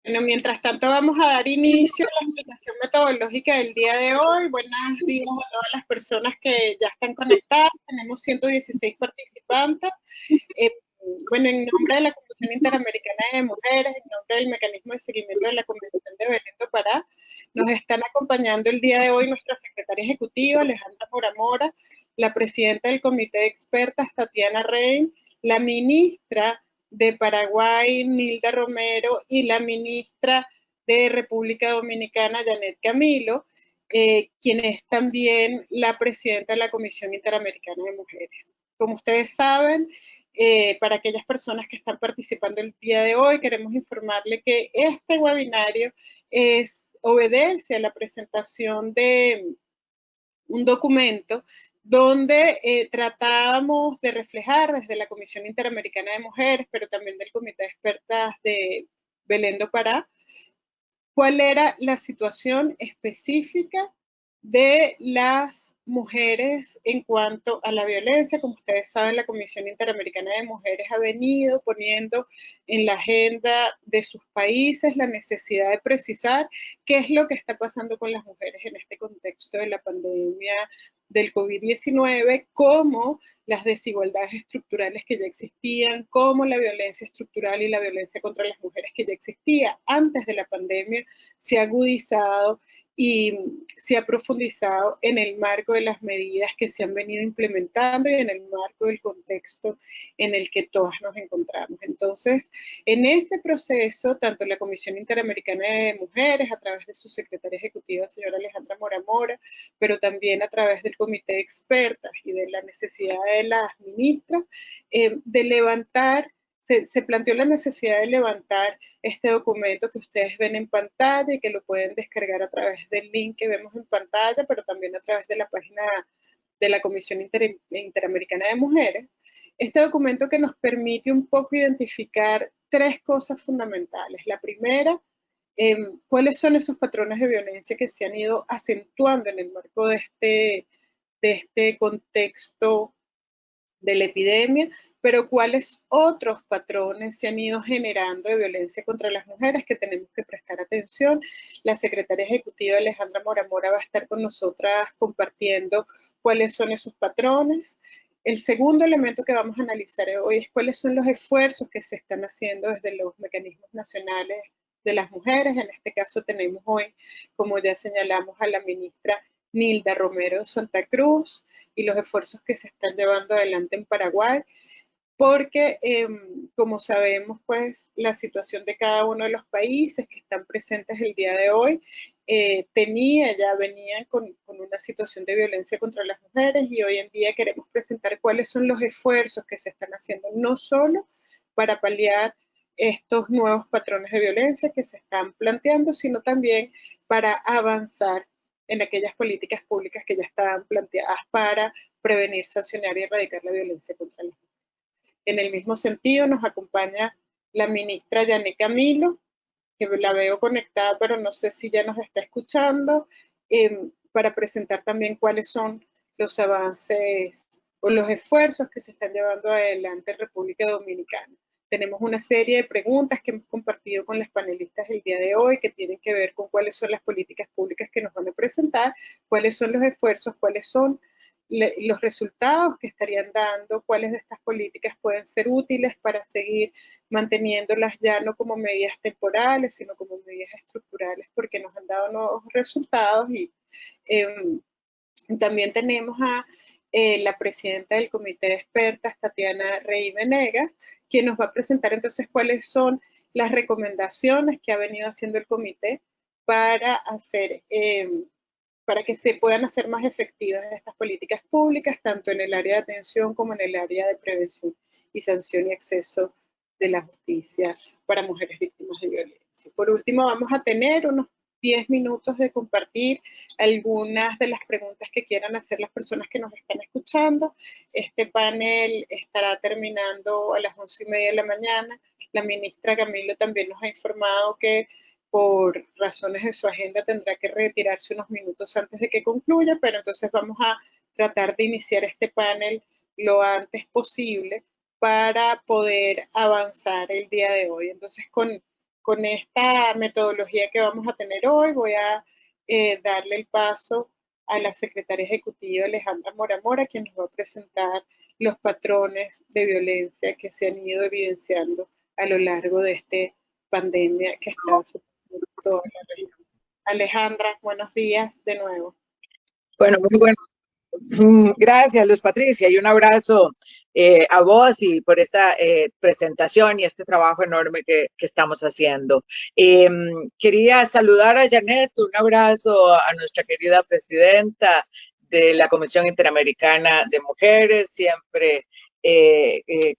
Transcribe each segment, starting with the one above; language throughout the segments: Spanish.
Bueno, mientras tanto vamos a dar inicio a la explicación metodológica del día de hoy. Buenos días a todas las personas que ya están conectadas. Tenemos 116 participantes. Eh, bueno, en nombre de la Comisión Interamericana de Mujeres, en nombre del Mecanismo de Seguimiento de la Convención de Belén do Pará, nos están acompañando el día de hoy nuestra secretaria ejecutiva, Alejandra Mora, la presidenta del Comité de Expertas, Tatiana Rein, la ministra de Paraguay, Nilda Romero, y la ministra de República Dominicana, Janet Camilo, quien es también la presidenta de la Comisión Interamericana de Mujeres. Como ustedes saben, para aquellas personas que están participando el día de hoy, queremos informarle que este webinario obedece a la presentación de un documento donde tratábamos de reflejar desde la Comisión Interamericana de Mujeres, pero también del Comité de Expertas de Belén do Pará, cuál era la situación específica de las mujeres en cuanto a la violencia. Como ustedes saben, la Comisión Interamericana de Mujeres ha venido poniendo en la agenda de sus países la necesidad de precisar qué es lo que está pasando con las mujeres en este contexto de la pandemia del COVID-19, cómo las desigualdades estructurales que ya existían, cómo la violencia estructural y la violencia contra las mujeres que ya existía antes de la pandemia se ha agudizado y se ha profundizado en el marco de las medidas que se han venido implementando y en el marco del contexto en el que todas nos encontramos. Entonces, en ese proceso, tanto la Comisión Interamericana de Mujeres, a través de su secretaria ejecutiva, señora Alejandra Mora, pero también a través del Comité de Expertas y de la necesidad de las ministras, de levantar se planteó la necesidad de levantar este documento que ustedes ven en pantalla y que lo pueden descargar a través del link que vemos en pantalla, pero también a través de la página de la Comisión Interamericana de Mujeres. Este documento que nos permite un poco identificar tres cosas fundamentales. La primera, cuáles son esos patrones de violencia que se han ido acentuando en el marco de este contexto de la epidemia, pero cuáles otros patrones se han ido generando de violencia contra las mujeres que tenemos que prestar atención. La secretaria ejecutiva Alejandra Mora va a estar con nosotras compartiendo cuáles son esos patrones. El segundo elemento que vamos a analizar hoy es cuáles son los esfuerzos que se están haciendo desde los mecanismos nacionales de las mujeres. En este caso tenemos hoy, como ya señalamos, a la ministra Nilda Romero de Santa Cruz y los esfuerzos que se están llevando adelante en Paraguay, porque como sabemos, pues la situación de cada uno de los países que están presentes el día de hoy venían con una situación de violencia contra las mujeres, y hoy en día queremos presentar cuáles son los esfuerzos que se están haciendo, no solo para paliar estos nuevos patrones de violencia que se están planteando, sino también para avanzar en aquellas políticas públicas que ya estaban planteadas para prevenir, sancionar y erradicar la violencia contra las mujeres. En el mismo sentido, nos acompaña la ministra Janet Camilo, que la veo conectada, pero no sé si ya nos está escuchando, para presentar también cuáles son los avances o los esfuerzos que se están llevando adelante en República Dominicana. Tenemos una serie de preguntas que hemos compartido con las panelistas el día de hoy que tienen que ver con cuáles son las políticas públicas que nos van a presentar, cuáles son los esfuerzos, cuáles son los resultados que estarían dando, cuáles de estas políticas pueden ser útiles para seguir manteniéndolas ya no como medidas temporales, sino como medidas estructurales, porque nos han dado nuevos resultados. Y también tenemos a la presidenta del Comité de Expertas, Tatiana Rey Venegas, quien nos va a presentar entonces cuáles son las recomendaciones que ha venido haciendo el comité para hacer para que se puedan hacer más efectivas estas políticas públicas, tanto en el área de atención como en el área de prevención y sanción y acceso de la justicia para mujeres víctimas de violencia. Por último, vamos a tener unos 10 minutos de compartir algunas de las preguntas que quieran hacer las personas que nos están escuchando. Este panel estará terminando a las 11:30 de la mañana. La ministra Camilo también nos ha informado que por razones de su agenda tendrá que retirarse unos minutos antes de que concluya, pero entonces vamos a tratar de iniciar este panel lo antes posible para poder avanzar el día de hoy. Entonces, con con esta metodología que vamos a tener hoy, voy a darle el paso a la secretaria ejecutiva Alejandra Mora Mora, quien nos va a presentar los patrones de violencia que se han ido evidenciando a lo largo de esta pandemia que está sufriendo toda la región. Alejandra, buenos días de nuevo. Bueno, muy bueno. Gracias, Luz Patricia, y un abrazo a vos y por esta presentación y este trabajo enorme que estamos haciendo. Quería saludar a Janet, un abrazo a nuestra querida presidenta de la Comisión Interamericana de Mujeres, siempre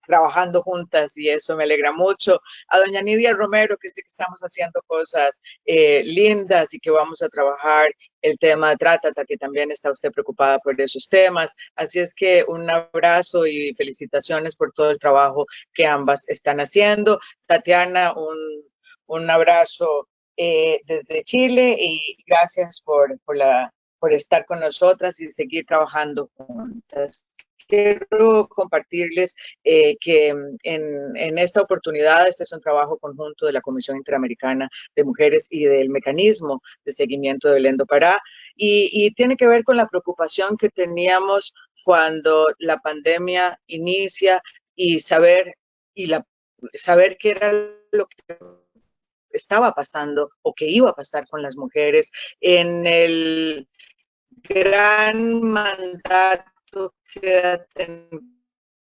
trabajando juntas, y eso me alegra mucho. A doña Nidia Romero, que sé que estamos haciendo cosas lindas y que vamos a trabajar el tema de trata, que también está usted preocupada por esos temas. Así es que un abrazo y felicitaciones por todo el trabajo que ambas están haciendo. Tatiana, un abrazo desde Chile, y gracias por estar con nosotras y seguir trabajando juntas. Quiero compartirles que en esta oportunidad, este es un trabajo conjunto de la Comisión Interamericana de Mujeres y del Mecanismo de Seguimiento de Belén do Pará, y tiene que ver con la preocupación que teníamos cuando la pandemia inicia y saber qué era lo que estaba pasando o que iba a pasar con las mujeres en el gran mandato: quédate en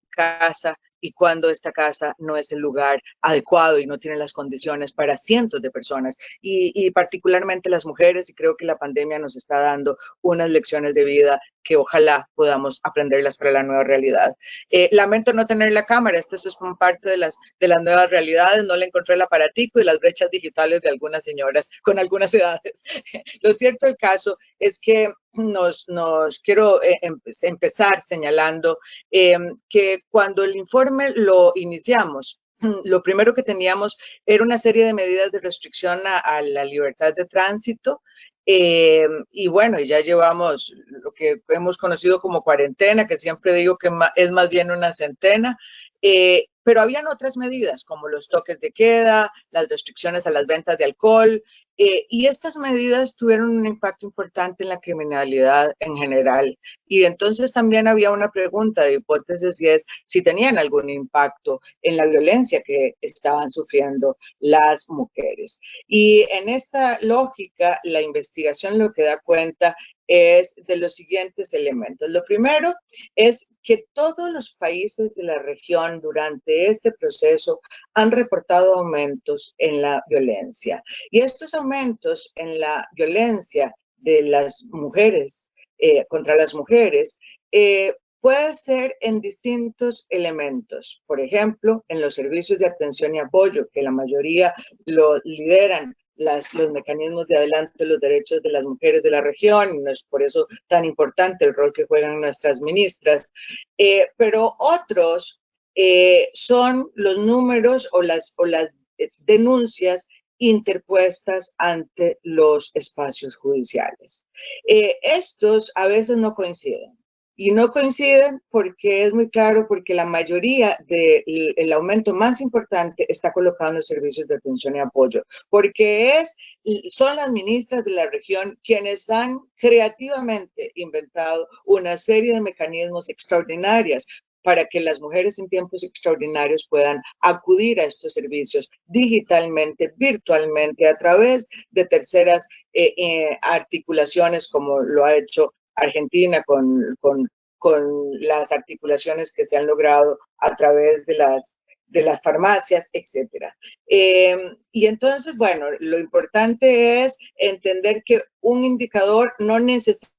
casa, y cuando esta casa no es el lugar adecuado y no tiene las condiciones para cientos de personas y particularmente las mujeres, y creo que la pandemia nos está dando unas lecciones de vida que ojalá podamos aprenderlas para la nueva realidad. Lamento no tener la cámara, esto es parte de las nuevas realidades, no le encontré el aparatico y las brechas digitales de algunas señoras con algunas edades. Lo cierto del caso es que quiero empezar señalando que cuando el informe lo iniciamos, lo primero que teníamos era una serie de medidas de restricción a la libertad de tránsito, y bueno, ya llevamos lo que hemos conocido como cuarentena, que siempre digo que es más bien una centena, pero habían otras medidas como los toques de queda, las restricciones a las ventas de alcohol, y estas medidas tuvieron un impacto importante en la criminalidad en general. Y entonces también había una pregunta de hipótesis, y es si tenían algún impacto en la violencia que estaban sufriendo las mujeres. Y en esta lógica, la investigación lo que da cuenta es de los siguientes elementos. Lo primero es que todos los países de la región durante este proceso han reportado aumentos en la violencia. Y estos aumentos en la violencia de las mujeres, contra las mujeres, puede ser en distintos elementos. Por ejemplo, en los servicios de atención y apoyo, que la mayoría lo lideran los mecanismos de adelanto de los derechos de las mujeres de la región, y no es por eso tan importante el rol que juegan nuestras ministras, pero otros son los números o las denuncias interpuestas ante los espacios judiciales. Estos a veces no coinciden. Y no coinciden porque es muy claro, porque la mayoría del aumento más importante está colocado en los servicios de atención y apoyo, porque son las ministras de la región quienes han creativamente inventado una serie de mecanismos extraordinarios para que las mujeres en tiempos extraordinarios puedan acudir a estos servicios digitalmente, virtualmente, a través de terceras articulaciones, como lo ha hecho Argentina con las articulaciones que se han logrado a través de las farmacias, etcétera. Y entonces, bueno, lo importante es entender que un indicador no necesariamente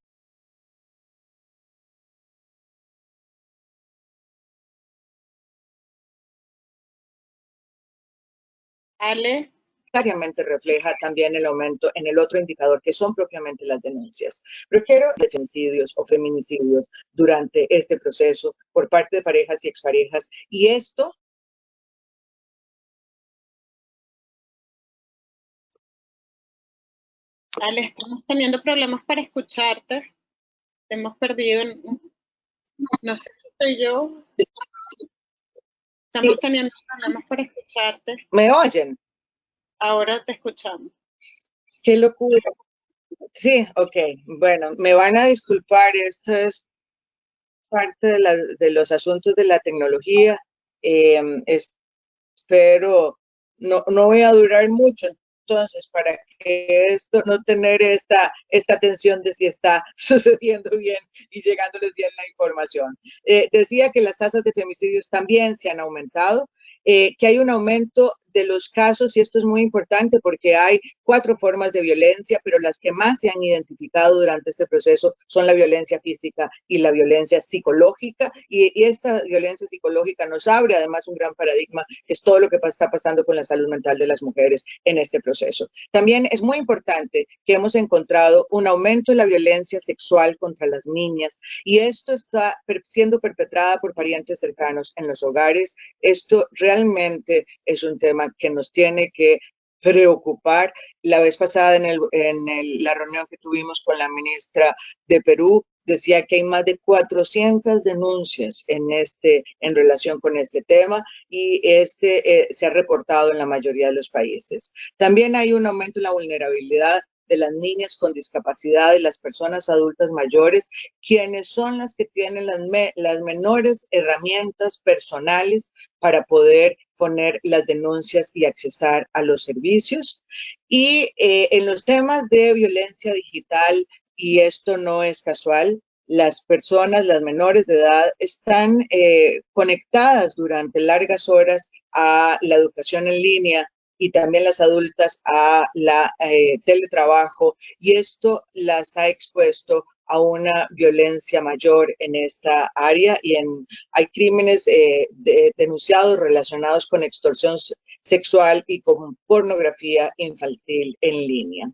refleja también el aumento en el otro indicador, que son propiamente las denuncias. Prefiero femicidios o feminicidios durante este proceso por parte de parejas y exparejas, y esto Ale, estamos teniendo problemas para escucharte. Te hemos perdido. No sé si soy yo. Estamos teniendo problemas para escucharte. ¿Me oyen? Ahora te escuchamos. Qué locura. Sí, ok. Bueno, me van a disculpar, esto es parte de los asuntos de la tecnología. Espero, no voy a durar mucho, entonces, para que esto, no tener esta tensión de si está sucediendo bien y llegándoles bien la información. Decía que las tasas de femicidios también se han aumentado, que hay un aumento de los casos, y esto es muy importante porque hay 4 formas de violencia, pero las que más se han identificado durante este proceso son la violencia física y la violencia psicológica, y esta violencia psicológica nos abre además un gran paradigma, que es todo lo que está pasando con la salud mental de las mujeres en este proceso. También es muy importante que hemos encontrado un aumento de la violencia sexual contra las niñas, y esto está siendo perpetrada por parientes cercanos en los hogares. Esto realmente es un tema que nos tiene que preocupar. La vez pasada la reunión que tuvimos con la ministra de Perú, decía que hay más de 400 denuncias en relación con este tema, y se ha reportado en la mayoría de los países. También hay un aumento en la vulnerabilidad de las niñas con discapacidad y las personas adultas mayores, quienes son las que tienen las menores herramientas personales para poder poner las denuncias y accesar a los servicios. Y en los temas de violencia digital, y esto no es casual, las personas, las menores de edad, están conectadas durante largas horas a la educación en línea, y también las adultas a la teletrabajo, y esto las ha expuesto a una violencia mayor en esta área, y hay crímenes denunciados relacionados con extorsión sexual y con pornografía infantil en línea.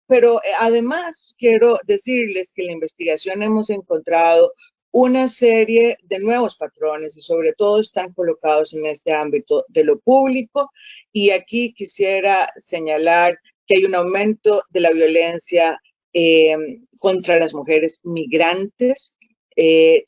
Pero además quiero decirles que en la investigación hemos encontrado una serie de nuevos patrones, y sobre todo están colocados en este ámbito de lo público, y aquí quisiera señalar que hay un aumento de la violencia contra las mujeres migrantes.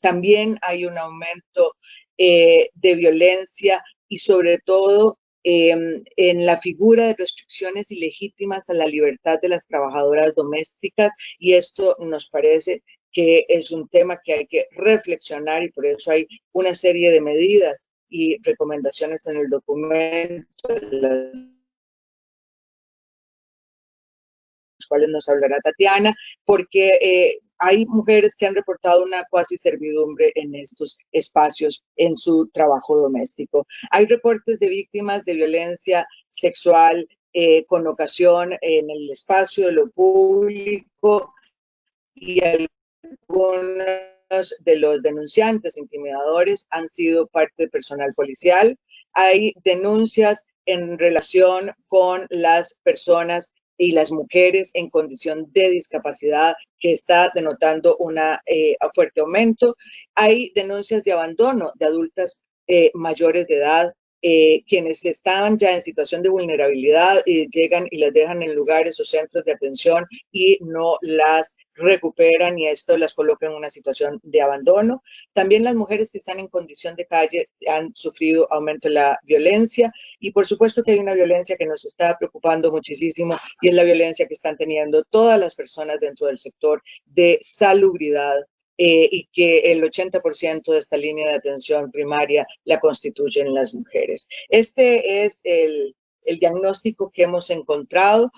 También hay un aumento de violencia, y sobre todo en la figura de restricciones ilegítimas a la libertad de las trabajadoras domésticas, y esto nos parece que es un tema que hay que reflexionar, y por eso hay una serie de medidas y recomendaciones en el documento, las cuales nos hablará Tatiana, porque hay mujeres que han reportado una cuasi servidumbre en estos espacios en su trabajo doméstico. Hay reportes de víctimas de violencia sexual con ocasión en el espacio de lo público, y algunos de los denunciantes intimidadores han sido parte del personal policial. Hay denuncias en relación con las personas y las mujeres en condición de discapacidad, que está denotando un fuerte aumento. Hay denuncias de abandono de adultas mayores de edad, quienes estaban ya en situación de vulnerabilidad, llegan y las dejan en lugares o centros de atención y no las recuperan, y esto las coloca en una situación de abandono. También las mujeres que están en condición de calle han sufrido aumento de la violencia, y por supuesto que hay una violencia que nos está preocupando muchísimo, y es la violencia que están teniendo todas las personas dentro del sector de salubridad, y que el 80% de esta línea de atención primaria la constituyen las mujeres. Este es el diagnóstico que hemos encontrado,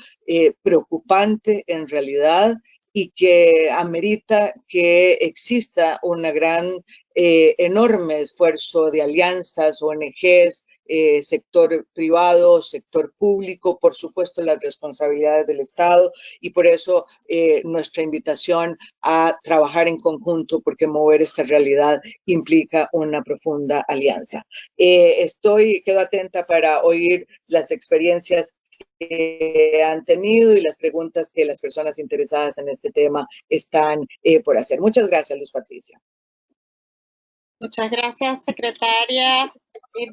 preocupante en realidad, y que amerita que exista un enorme esfuerzo de alianzas, ONGs, sector privado, sector público, por supuesto las responsabilidades del Estado, y por eso nuestra invitación a trabajar en conjunto, porque mover esta realidad implica una profunda alianza. Quedo atenta para oír las experiencias que han tenido y las preguntas que las personas interesadas en este tema están por hacer. Muchas gracias, Luz Patricia. Muchas gracias, secretaria.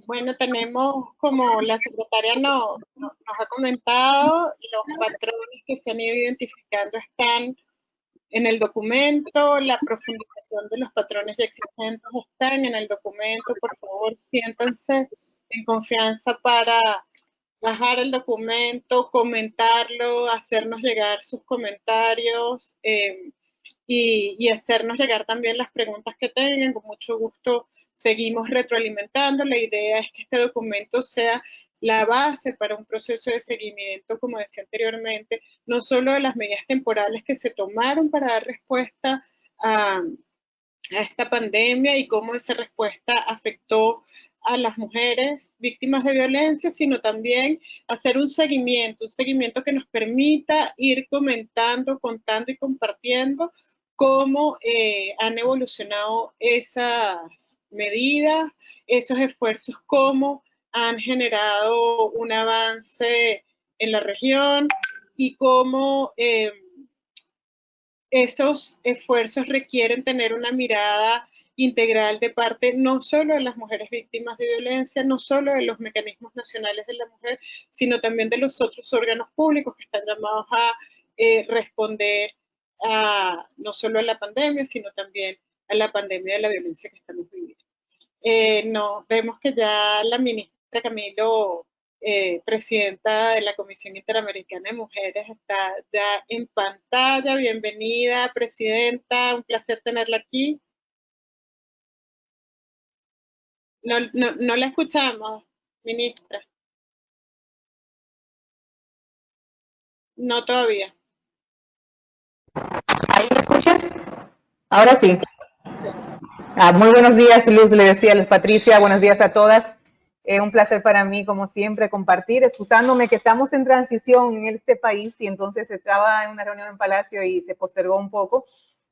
Bueno, tenemos, como la secretaria nos ha comentado, los patrones que se han ido identificando están en el documento, la profundización de los patrones ya existentes están en el documento. Por favor, siéntanse en confianza para bajar el documento, comentarlo, hacernos llegar sus comentarios y hacernos llegar también las preguntas que tengan. Con mucho gusto seguimos retroalimentando. La idea es que este documento sea la base para un proceso de seguimiento, como decía anteriormente, no solo de las medidas temporales que se tomaron para dar respuesta a esta pandemia y cómo esa respuesta afectó a las mujeres víctimas de violencia, sino también hacer un seguimiento que nos permita ir comentando, contando y compartiendo cómo han evolucionado esas medidas, esos esfuerzos, cómo han generado un avance en la región y cómo esos esfuerzos requieren tener una mirada integral de parte no solo de las mujeres víctimas de violencia, no solo de los mecanismos nacionales de la mujer, sino también de los otros órganos públicos que están llamados a responder no solo a la pandemia, sino también a la pandemia de la violencia que estamos viviendo. No, vemos que ya la ministra Camilo, presidenta de la Comisión Interamericana de Mujeres, está ya en pantalla. Bienvenida, presidenta, un placer tenerla aquí. No la escuchamos, ministra. No todavía. ¿Ahí me escuchan? Ahora sí. Sí. Muy buenos días, Luz, le decía a Luz Patricia, buenos días a todas. Un placer para mí, como siempre, compartir, excusándome que estamos en transición en este país y entonces estaba en una reunión en Palacio y se postergó un poco,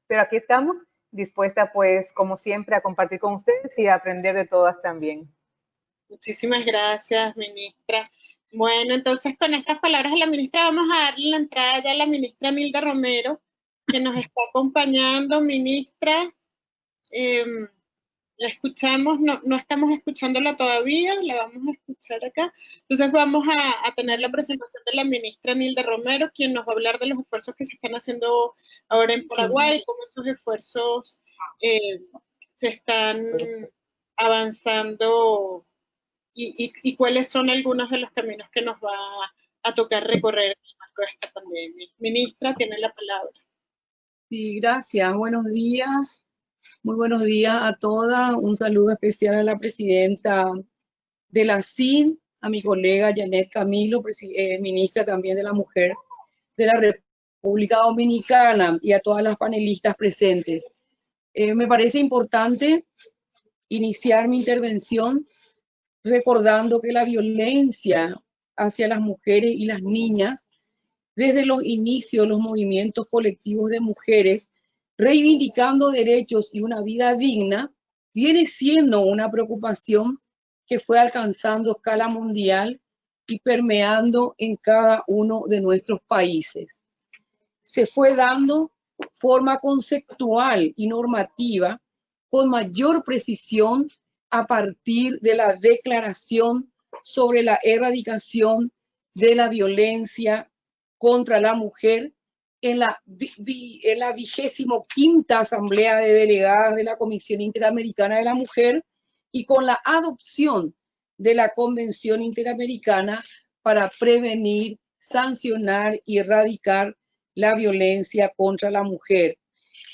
pero aquí estamos, dispuesta pues, como siempre, a compartir con ustedes y a aprender de todas también. Muchísimas gracias, ministra. Bueno, entonces con estas palabras de la ministra vamos a darle la entrada ya a la ministra Nilda Romero, que nos está acompañando. Ministra, la escuchamos, no estamos escuchándola todavía, la vamos a escuchar acá. Entonces vamos a tener la presentación de la ministra Nilda Romero, quien nos va a hablar de los esfuerzos que se están haciendo ahora en Paraguay, cómo esos esfuerzos se están avanzando y cuáles son algunos de los caminos que nos va a tocar recorrer en el marco de esta pandemia. Ministra, tiene la palabra. Sí, gracias. Buenos días. Muy buenos días a todas. Un saludo especial a la presidenta de la CIN, a mi colega Janet Camilo, ministra también de la Mujer de la República Dominicana, y a todas las panelistas presentes. Me parece importante iniciar mi intervención recordando que la violencia hacia las mujeres y las niñas, desde los inicios de los movimientos colectivos de mujeres, reivindicando derechos y una vida digna, viene siendo una preocupación que fue alcanzando escala mundial y permeando en cada uno de nuestros países. Se fue dando forma conceptual y normativa con mayor precisión a partir de la Declaración sobre la Erradicación de la Violencia contra la Mujer en la 25ª Asamblea de Delegadas de la Comisión Interamericana de la Mujer y con la adopción de la Convención Interamericana para prevenir, sancionar y erradicar la violencia contra la mujer,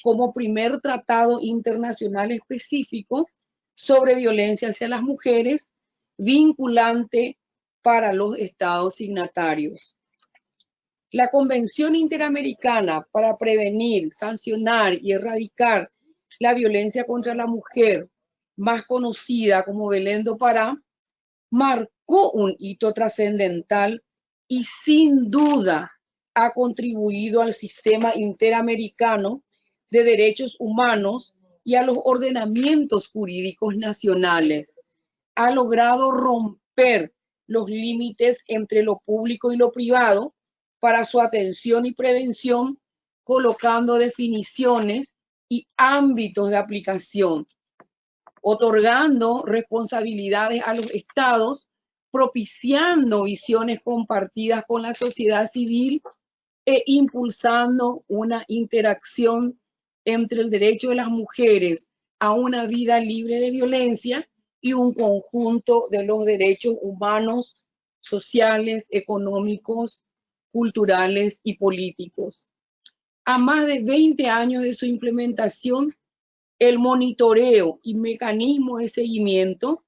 como primer tratado internacional específico sobre violencia hacia las mujeres, vinculante para los estados signatarios. La Convención Interamericana para prevenir, sancionar y erradicar la violencia contra la mujer, más conocida como Belén do Pará, marcó un hito trascendental y sin duda ha contribuido al sistema interamericano de derechos humanos y a los ordenamientos jurídicos nacionales. Ha logrado romper los límites entre lo público y lo privado para su atención y prevención, colocando definiciones y ámbitos de aplicación, otorgando responsabilidades a los estados, propiciando visiones compartidas con la sociedad civil e impulsando una interacción entre el derecho de las mujeres a una vida libre de violencia y un conjunto de los derechos humanos sociales, económicos, culturales y políticos. A más de 20 años de su implementación, el monitoreo y mecanismo de seguimiento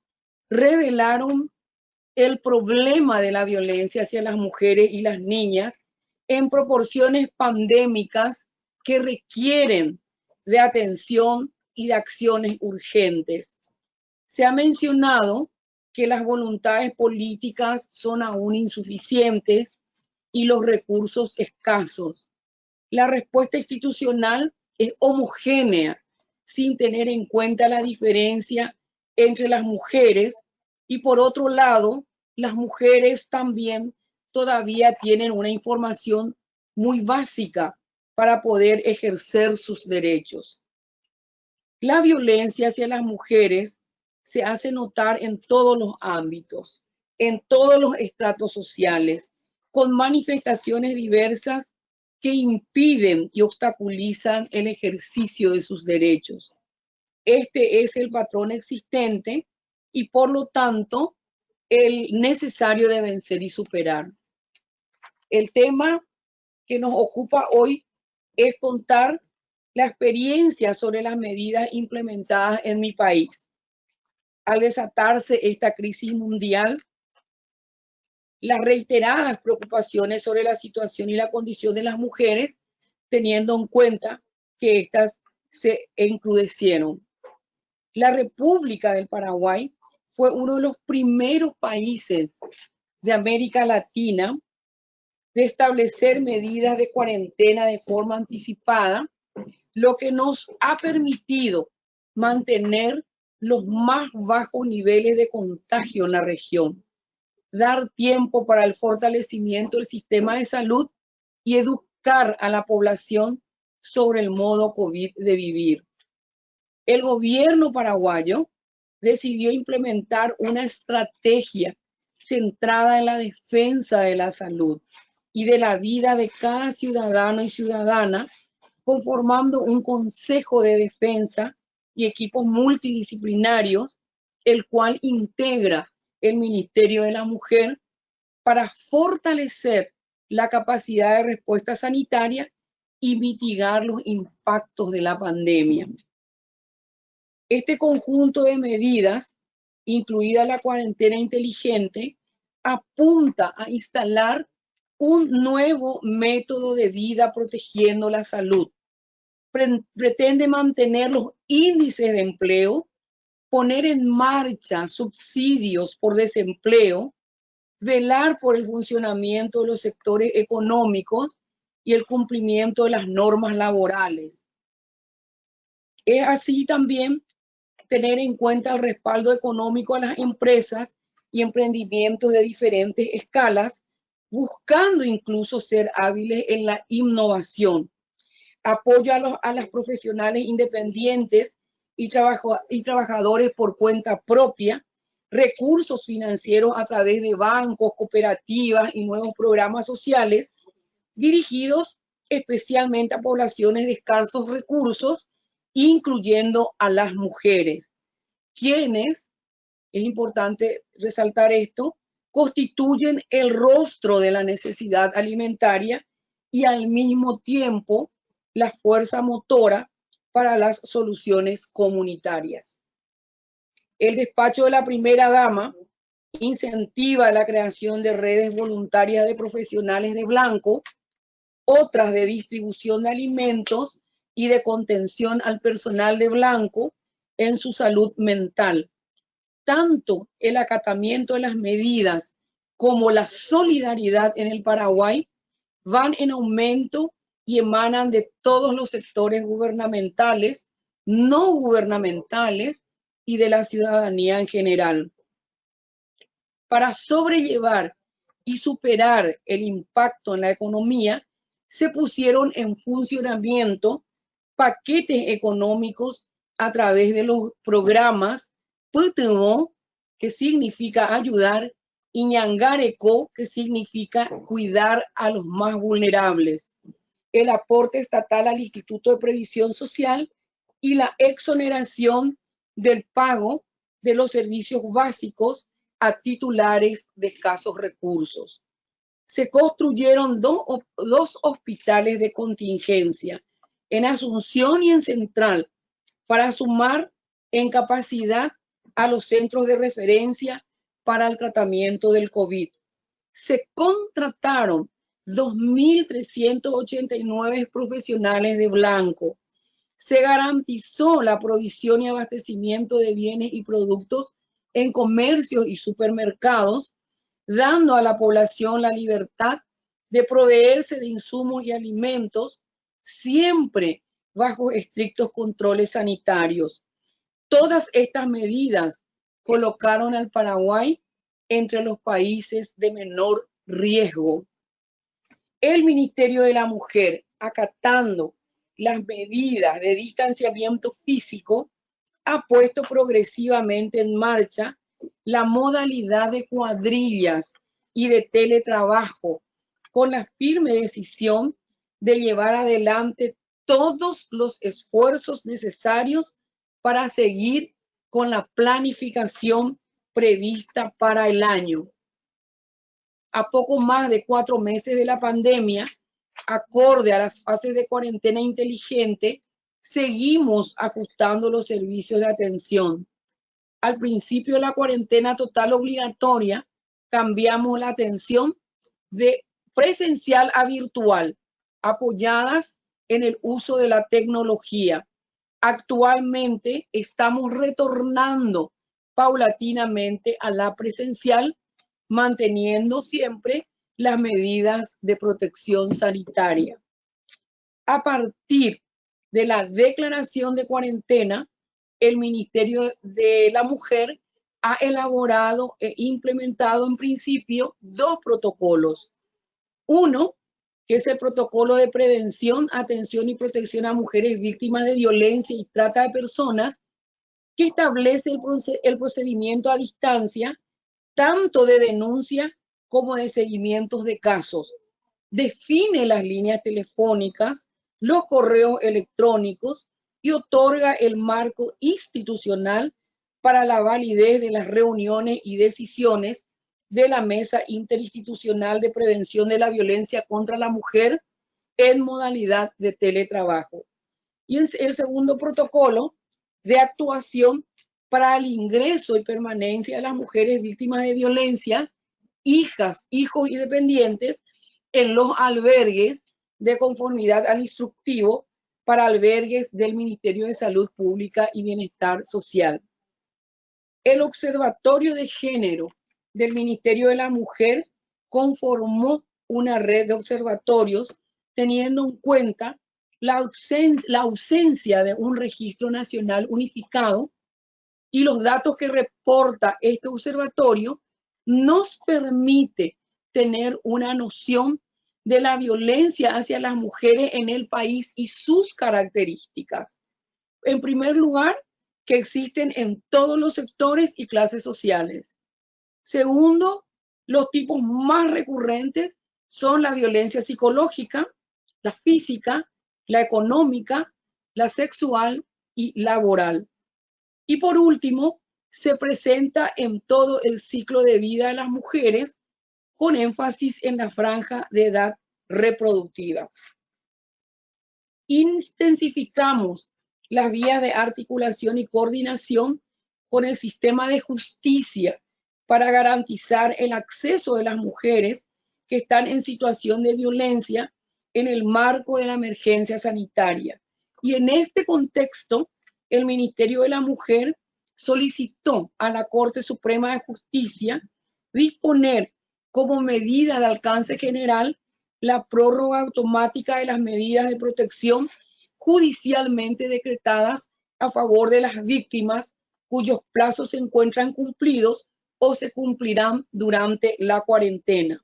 revelaron el problema de la violencia hacia las mujeres y las niñas en proporciones pandémicas que requieren de atención y de acciones urgentes. Se ha mencionado que las voluntades políticas son aún insuficientes y los recursos escasos. La respuesta institucional es homogénea, sin tener en cuenta la diferencia entre las mujeres, y por otro lado, las mujeres también todavía tienen una información muy básica para poder ejercer sus derechos. La violencia hacia las mujeres se hace notar en todos los ámbitos, en todos los estratos sociales, con manifestaciones diversas que impiden y obstaculizan el ejercicio de sus derechos. Este es el patrón existente y por lo tanto el necesario de vencer y superar. El tema que nos ocupa hoy es contar la experiencia sobre las medidas implementadas en mi país. Al desatarse esta crisis mundial, las reiteradas preocupaciones sobre la situación y la condición de las mujeres, teniendo en cuenta que éstas se encrudecieron. La República del Paraguay fue uno de los primeros países de América Latina de establecer medidas de cuarentena de forma anticipada, lo que nos ha permitido mantener los más bajos niveles de contagio en la región, dar tiempo para el fortalecimiento del sistema de salud y educar a la población sobre el modo COVID de vivir. El gobierno paraguayo decidió implementar una estrategia centrada en la defensa de la salud y de la vida de cada ciudadano y ciudadana, conformando un consejo de defensa y equipos multidisciplinarios, el cual integra el Ministerio de la Mujer para fortalecer la capacidad de respuesta sanitaria y mitigar los impactos de la pandemia. Este conjunto de medidas, incluida la cuarentena inteligente, apunta a instalar un nuevo método de vida protegiendo la salud. Pretende mantener los índices de empleo, poner en marcha subsidios por desempleo, velar por el funcionamiento de los sectores económicos y el cumplimiento de las normas laborales. Es así también tener en cuenta el respaldo económico a las empresas y emprendimientos de diferentes escalas, buscando incluso ser hábiles en la innovación. Apoyo a las profesionales independientes y trabajadores por cuenta propia, recursos financieros a través de bancos, cooperativas y nuevos programas sociales dirigidos especialmente a poblaciones de escasos recursos, incluyendo a las mujeres, quienes, es importante resaltar esto, constituyen el rostro de la necesidad alimentaria y al mismo tiempo la fuerza motora para las soluciones comunitarias. El despacho de la primera dama incentiva la creación de redes voluntarias de profesionales de blanco, otras de distribución de alimentos y de contención al personal de blanco en su salud mental. Tanto el acatamiento de las medidas como la solidaridad en el Paraguay van en aumento y emanan de todos los sectores gubernamentales, no gubernamentales y de la ciudadanía en general. Para sobrellevar y superar el impacto en la economía, se pusieron en funcionamiento paquetes económicos a través de los programas PTO, que significa ayudar, y Ñangareco, que significa cuidar a los más vulnerables, el aporte estatal al Instituto de Previsión Social y la exoneración del pago de los servicios básicos a titulares de escasos recursos. Se construyeron dos hospitales de contingencia en Asunción y en Central para sumar en capacidad a los centros de referencia para el tratamiento del COVID. Se contrataron 2.389 profesionales de blanco. Se garantizó la provisión y abastecimiento de bienes y productos en comercios y supermercados, dando a la población la libertad de proveerse de insumos y alimentos, siempre bajo estrictos controles sanitarios. Todas estas medidas colocaron al Paraguay entre los países de menor riesgo. El Ministerio de la Mujer, acatando las medidas de distanciamiento físico, ha puesto progresivamente en marcha la modalidad de cuadrillas y de teletrabajo, con la firme decisión de llevar adelante todos los esfuerzos necesarios para seguir con la planificación prevista para el año. A poco más de 4 meses de la pandemia, acorde a las fases de cuarentena inteligente, seguimos ajustando los servicios de atención. Al principio de la cuarentena total obligatoria, cambiamos la atención de presencial a virtual, apoyadas en el uso de la tecnología. Actualmente estamos retornando paulatinamente a la presencial, manteniendo siempre las medidas de protección sanitaria. A partir de la declaración de cuarentena, el Ministerio de la Mujer ha elaborado e implementado en principio 2 protocolos. Uno, que es el protocolo de prevención, atención y protección a mujeres víctimas de violencia y trata de personas, que establece el procedimiento a distancia, tanto de denuncia como de seguimientos de casos. Define las líneas telefónicas, los correos electrónicos y otorga el marco institucional para la validez de las reuniones y decisiones de la Mesa Interinstitucional de Prevención de la Violencia contra la Mujer en modalidad de teletrabajo. Y el segundo protocolo de actuación para el ingreso y permanencia de las mujeres víctimas de violencia, hijas, hijos y dependientes en los albergues de conformidad al instructivo para albergues del Ministerio de Salud Pública y Bienestar Social. El Observatorio de Género del Ministerio de la Mujer conformó una red de observatorios teniendo en cuenta la ausencia de un registro nacional unificado, y los datos que reporta este observatorio nos permite tener una noción de la violencia hacia las mujeres en el país y sus características. En primer lugar, que existen en todos los sectores y clases sociales. Segundo, los tipos más recurrentes son la violencia psicológica, la física, la económica, la sexual y laboral. Y por último, se presenta en todo el ciclo de vida de las mujeres, con énfasis en la franja de edad reproductiva. Intensificamos las vías de articulación y coordinación con el sistema de justicia para garantizar el acceso de las mujeres que están en situación de violencia en el marco de la emergencia sanitaria. Y en este contexto, el Ministerio de la Mujer solicitó a la Corte Suprema de Justicia disponer como medida de alcance general la prórroga automática de las medidas de protección judicialmente decretadas a favor de las víctimas cuyos plazos se encuentran cumplidos o se cumplirán durante la cuarentena.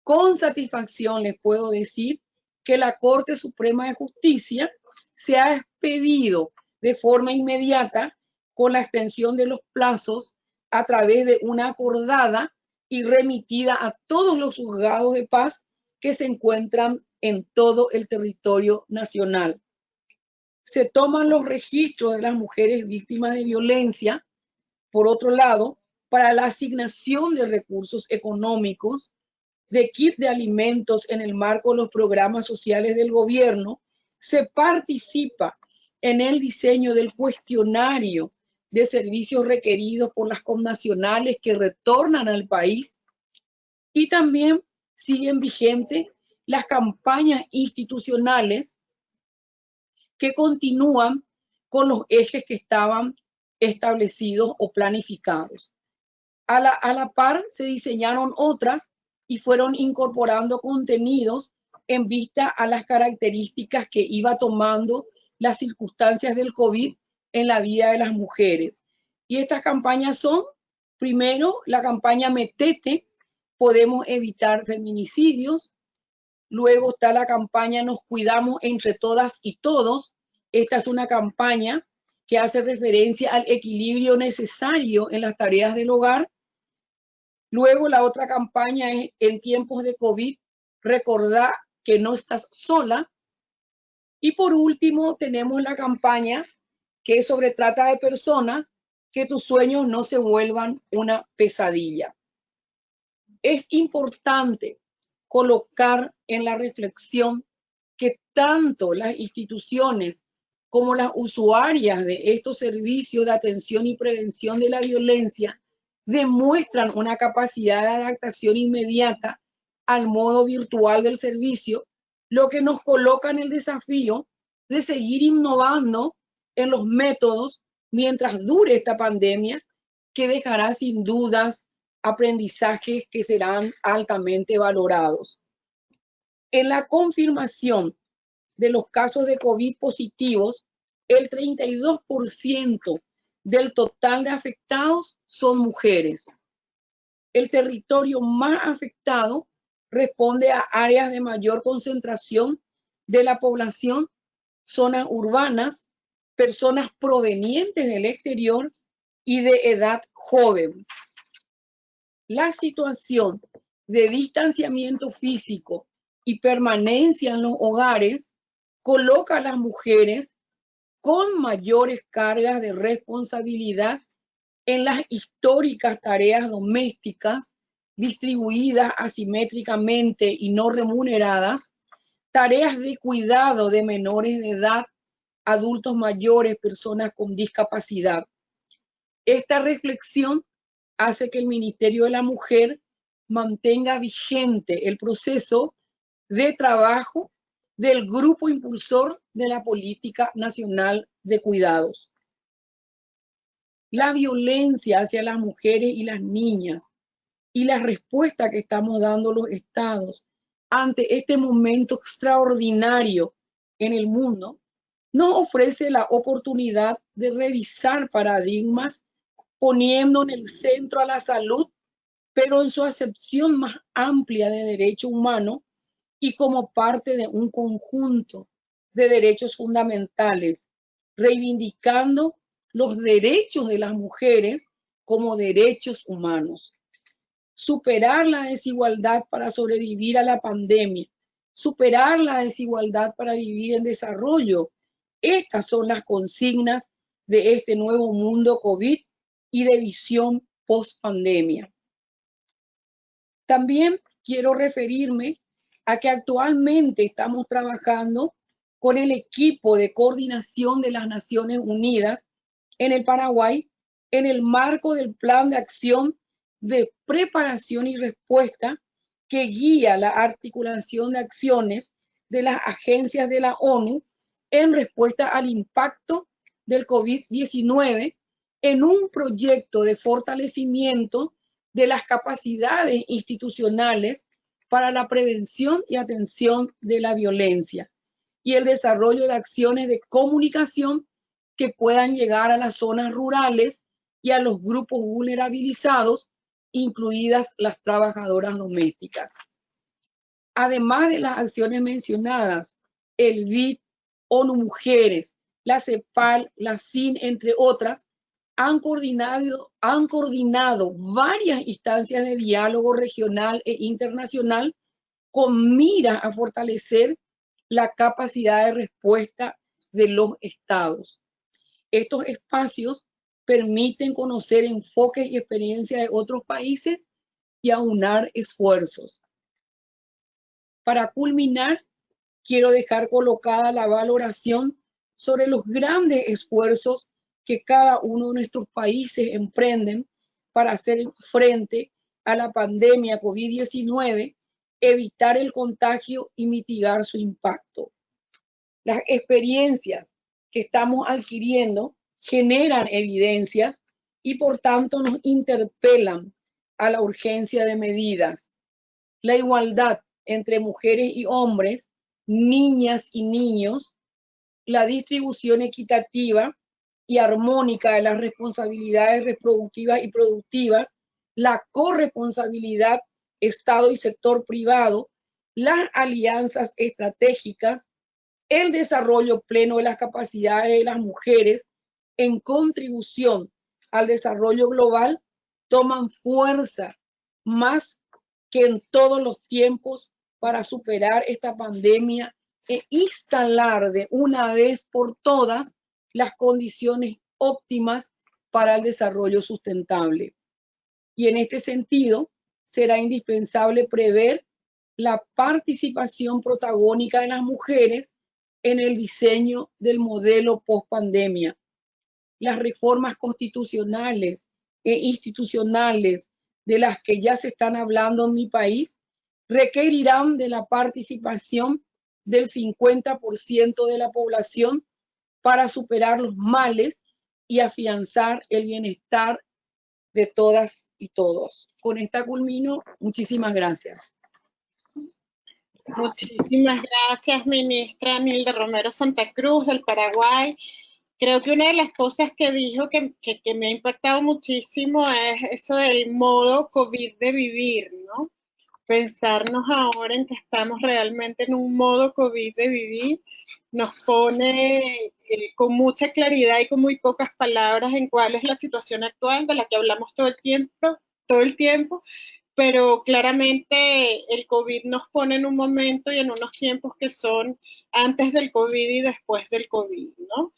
Con satisfacción les puedo decir que la Corte Suprema de Justicia se ha expedido de forma inmediata con la extensión de los plazos a través de una acordada y remitida a todos los juzgados de paz que se encuentran en todo el territorio nacional. Se toman los registros de las mujeres víctimas de violencia. Por otro lado, para la asignación de recursos económicos, de kit de alimentos en el marco de los programas sociales del gobierno. Se participa en el diseño del cuestionario de servicios requeridos por las connacionales que retornan al país, y también siguen vigentes las campañas institucionales que continúan con los ejes que estaban establecidos o planificados. A la par se diseñaron otras y fueron incorporando contenidos en vista a las características que iba tomando las circunstancias del COVID en la vida de las mujeres. Y estas campañas son, primero, la campaña Metete, podemos evitar feminicidios. Luego está la campaña Nos cuidamos entre todas y todos. Esta es una campaña que hace referencia al equilibrio necesario en las tareas del hogar. Luego la otra campaña es En tiempos de COVID, recordá que no estás sola. Y por último tenemos la campaña que es sobre trata de personas, que tus sueños no se vuelvan una pesadilla. Es importante colocar en la reflexión que tanto las instituciones como las usuarias de estos servicios de atención y prevención de la violencia demuestran una capacidad de adaptación inmediata al modo virtual del servicio, lo que nos coloca en el desafío de seguir innovando en los métodos mientras dure esta pandemia, que dejará sin dudas aprendizajes que serán altamente valorados. En la confirmación de los casos de COVID positivos, el 32% del total de afectados son mujeres. El territorio más afectado responde a áreas de mayor concentración de la población, zonas urbanas, personas provenientes del exterior y de edad joven. La situación de distanciamiento físico y permanencia en los hogares coloca a las mujeres con mayores cargas de responsabilidad en las históricas tareas domésticas distribuidas asimétricamente y no remuneradas, tareas de cuidado de menores de edad, adultos mayores, personas con discapacidad. Esta reflexión hace que el Ministerio de la Mujer mantenga vigente el proceso de trabajo del Grupo Impulsor de la Política Nacional de Cuidados. La violencia hacia las mujeres y las niñas y la respuesta que estamos dando los estados ante este momento extraordinario en el mundo nos ofrece la oportunidad de revisar paradigmas, poniendo en el centro a la salud, pero en su acepción más amplia de derecho humano y como parte de un conjunto de derechos fundamentales, reivindicando los derechos de las mujeres como derechos humanos. Superar la desigualdad para sobrevivir a la pandemia, superar la desigualdad para vivir en desarrollo. Estas son las consignas de este nuevo mundo COVID y de visión post-pandemia. También quiero referirme a que actualmente estamos trabajando con el equipo de coordinación de las Naciones Unidas en el Paraguay en el marco del Plan de Acción de Preparación y Respuesta que guía la articulación de acciones de las agencias de la ONU en respuesta al impacto del COVID-19 en un proyecto de fortalecimiento de las capacidades institucionales para la prevención y atención de la violencia y el desarrollo de acciones de comunicación que puedan llegar a las zonas rurales y a los grupos vulnerabilizados, incluidas las trabajadoras domésticas. Además de las acciones mencionadas, el BID, ONU Mujeres, la CEPAL, la CIN, entre otras, han coordinado varias instancias de diálogo regional e internacional con mira a fortalecer la capacidad de respuesta de los estados. Estos espacios permiten conocer enfoques y experiencias de otros países y aunar esfuerzos. Para culminar, quiero dejar colocada la valoración sobre los grandes esfuerzos que cada uno de nuestros países emprenden para hacer frente a la pandemia COVID-19, evitar el contagio y mitigar su impacto. Las experiencias que estamos adquiriendo generan evidencias y por tanto nos interpelan a la urgencia de medidas. La igualdad entre mujeres y hombres, niñas y niños, la distribución equitativa y armónica de las responsabilidades reproductivas y productivas, la corresponsabilidad Estado y sector privado, las alianzas estratégicas, el desarrollo pleno de las capacidades de las mujeres en contribución al desarrollo global toman fuerza más que en todos los tiempos para superar esta pandemia e instalar de una vez por todas las condiciones óptimas para el desarrollo sustentable. Y en este sentido, será indispensable prever la participación protagónica de las mujeres en el diseño del modelo post-pandemia. Las reformas constitucionales e institucionales de las que ya se están hablando en mi país requerirán de la participación del 50% de la población para superar los males y afianzar el bienestar de todas y todos. Con esta culmino. Muchísimas gracias. Muchísimas gracias, ministra Nilda Romero Santa Cruz del Paraguay. Creo que una de las cosas que dijo que me ha impactado muchísimo es eso del modo COVID de vivir, ¿no? Pensarnos ahora en que estamos realmente en un modo COVID de vivir nos pone con mucha claridad y con muy pocas palabras en cuál es la situación actual de la que hablamos todo el tiempo, pero claramente el COVID nos pone en un momento y en unos tiempos que son antes del COVID y después del COVID, ¿no?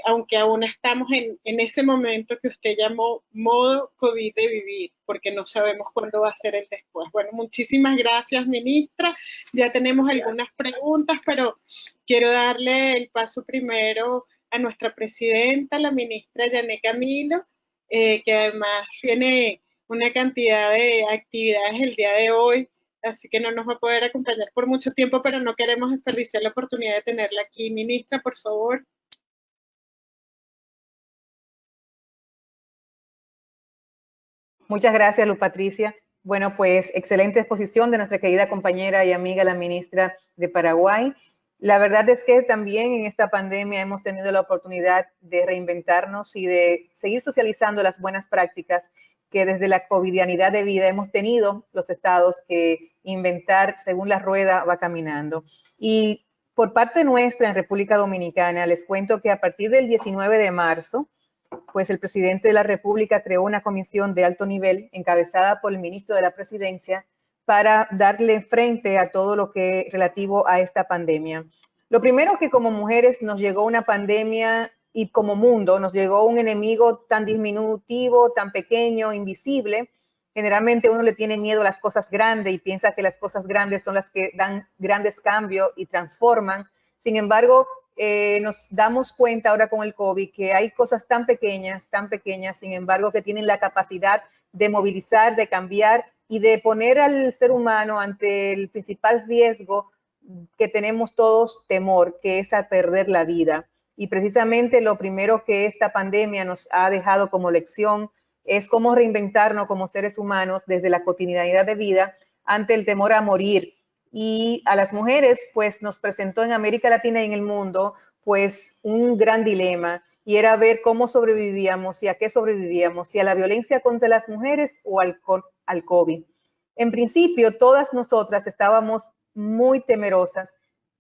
Aunque aún estamos en ese momento que usted llamó modo COVID de vivir, porque no sabemos cuándo va a ser el después. Bueno, muchísimas gracias, ministra. Ya tenemos algunas preguntas, pero quiero darle el paso primero a nuestra presidenta, la ministra Yané Camilo, que además tiene una cantidad de actividades el día de hoy, así que no nos va a poder acompañar por mucho tiempo, pero no queremos desperdiciar la oportunidad de tenerla aquí. Ministra, por favor. Muchas gracias, Luz Patricia. Bueno, pues excelente exposición de nuestra querida compañera y amiga, la ministra de Paraguay. La verdad es que también en esta pandemia hemos tenido la oportunidad de reinventarnos y de seguir socializando las buenas prácticas que desde la covidianidad de vida hemos tenido los estados que inventar según la rueda va caminando. Y por parte nuestra en República Dominicana, les cuento que a partir del 19 de marzo, pues el presidente de la República creó una comisión de alto nivel encabezada por el ministro de la Presidencia para darle frente a todo lo que relativo a esta pandemia. Lo primero que como mujeres nos llegó una pandemia y como mundo nos llegó un enemigo tan diminutivo, tan pequeño, invisible. Generalmente uno le tiene miedo a las cosas grandes y piensa que las cosas grandes son las que dan grandes cambios y transforman. Sin embargo, nos damos cuenta ahora con el COVID que hay cosas tan pequeñas, sin embargo, que tienen la capacidad de movilizar, de cambiar y de poner al ser humano ante el principal riesgo que tenemos todos, temor, que es a perder la vida. Y precisamente lo primero que esta pandemia nos ha dejado como lección es cómo reinventarnos como seres humanos desde la cotidianidad de vida ante el temor a morir. Y a las mujeres, pues nos presentó en América Latina y en el mundo, pues un gran dilema, y era ver cómo sobrevivíamos y a qué sobrevivíamos, si a la violencia contra las mujeres o al COVID. En principio, todas nosotras estábamos muy temerosas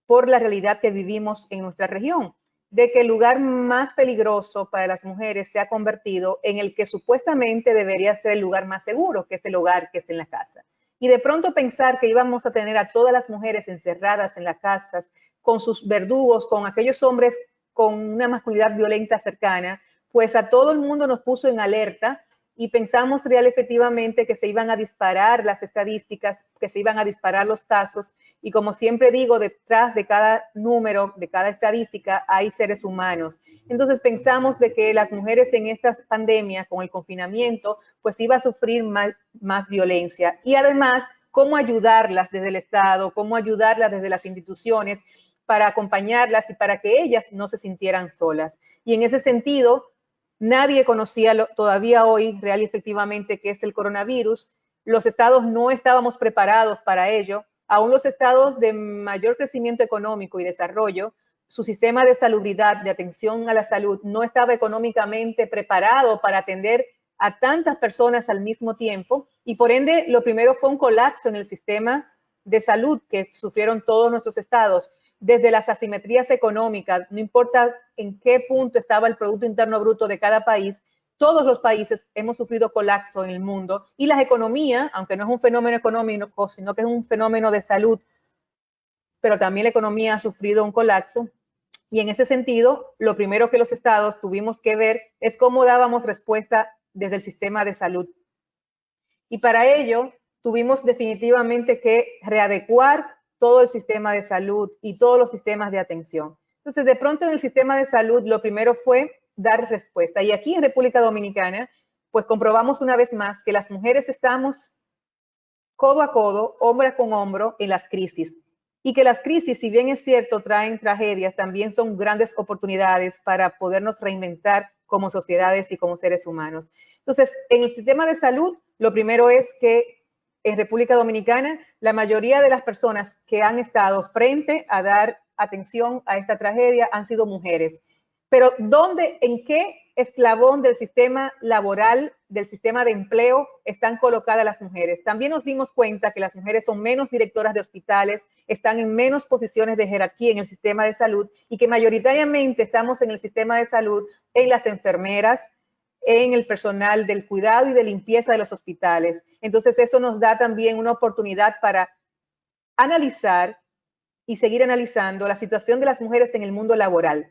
por la realidad que vivimos en nuestra región, de que el lugar más peligroso para las mujeres se ha convertido en el que supuestamente debería ser el lugar más seguro, que es el hogar, que es en la casa. Y de pronto pensar que íbamos a tener a todas las mujeres encerradas en las casas, con sus verdugos, con aquellos hombres con una masculinidad violenta cercana, pues a todo el mundo nos puso en alerta y pensamos efectivamente que se iban a disparar las estadísticas, que se iban a disparar los casos. Y como siempre digo, detrás de cada número, de cada estadística, hay seres humanos. Entonces pensamos de que las mujeres en esta pandemia, con el confinamiento, pues iba a sufrir más violencia. Y además, cómo ayudarlas desde el Estado, cómo ayudarlas desde las instituciones para acompañarlas y para que ellas no se sintieran solas. Y en ese sentido, nadie conocía todavía hoy real y efectivamente qué es el coronavirus. Los estados no estábamos preparados para ello. Aún los estados de mayor crecimiento económico y desarrollo, su sistema de salubridad, de atención a la salud, no estaba económicamente preparado para atender a tantas personas al mismo tiempo. Y por ende, lo primero fue un colapso en el sistema de salud que sufrieron todos nuestros estados. Desde las asimetrías económicas, no importa en qué punto estaba el Producto Interno Bruto de cada país, todos los países hemos sufrido colapso en el mundo y las economías, aunque no es un fenómeno económico, sino que es un fenómeno de salud, pero también la economía ha sufrido un colapso. Y en ese sentido, lo primero que los estados tuvimos que ver es cómo dábamos respuesta desde el sistema de salud. Y para ello, tuvimos definitivamente que readecuar todo el sistema de salud y todos los sistemas de atención. Entonces, de pronto en el sistema de salud, lo primero fue dar respuesta. Y aquí en República Dominicana, pues comprobamos una vez más que las mujeres estamos codo a codo, hombro con hombro en las crisis. Y que las crisis, si bien es cierto, traen tragedias, también son grandes oportunidades para podernos reinventar como sociedades y como seres humanos. Entonces, en el sistema de salud, lo primero es que en República Dominicana, la mayoría de las personas que han estado frente a dar atención a esta tragedia han sido mujeres. Pero ¿dónde, en qué eslabón del sistema laboral, del sistema de empleo están colocadas las mujeres? También nos dimos cuenta que las mujeres son menos directoras de hospitales, están en menos posiciones de jerarquía en el sistema de salud y que mayoritariamente estamos en el sistema de salud, en las enfermeras, en el personal del cuidado y de limpieza de los hospitales. Entonces eso nos da también una oportunidad para analizar y seguir analizando la situación de las mujeres en el mundo laboral.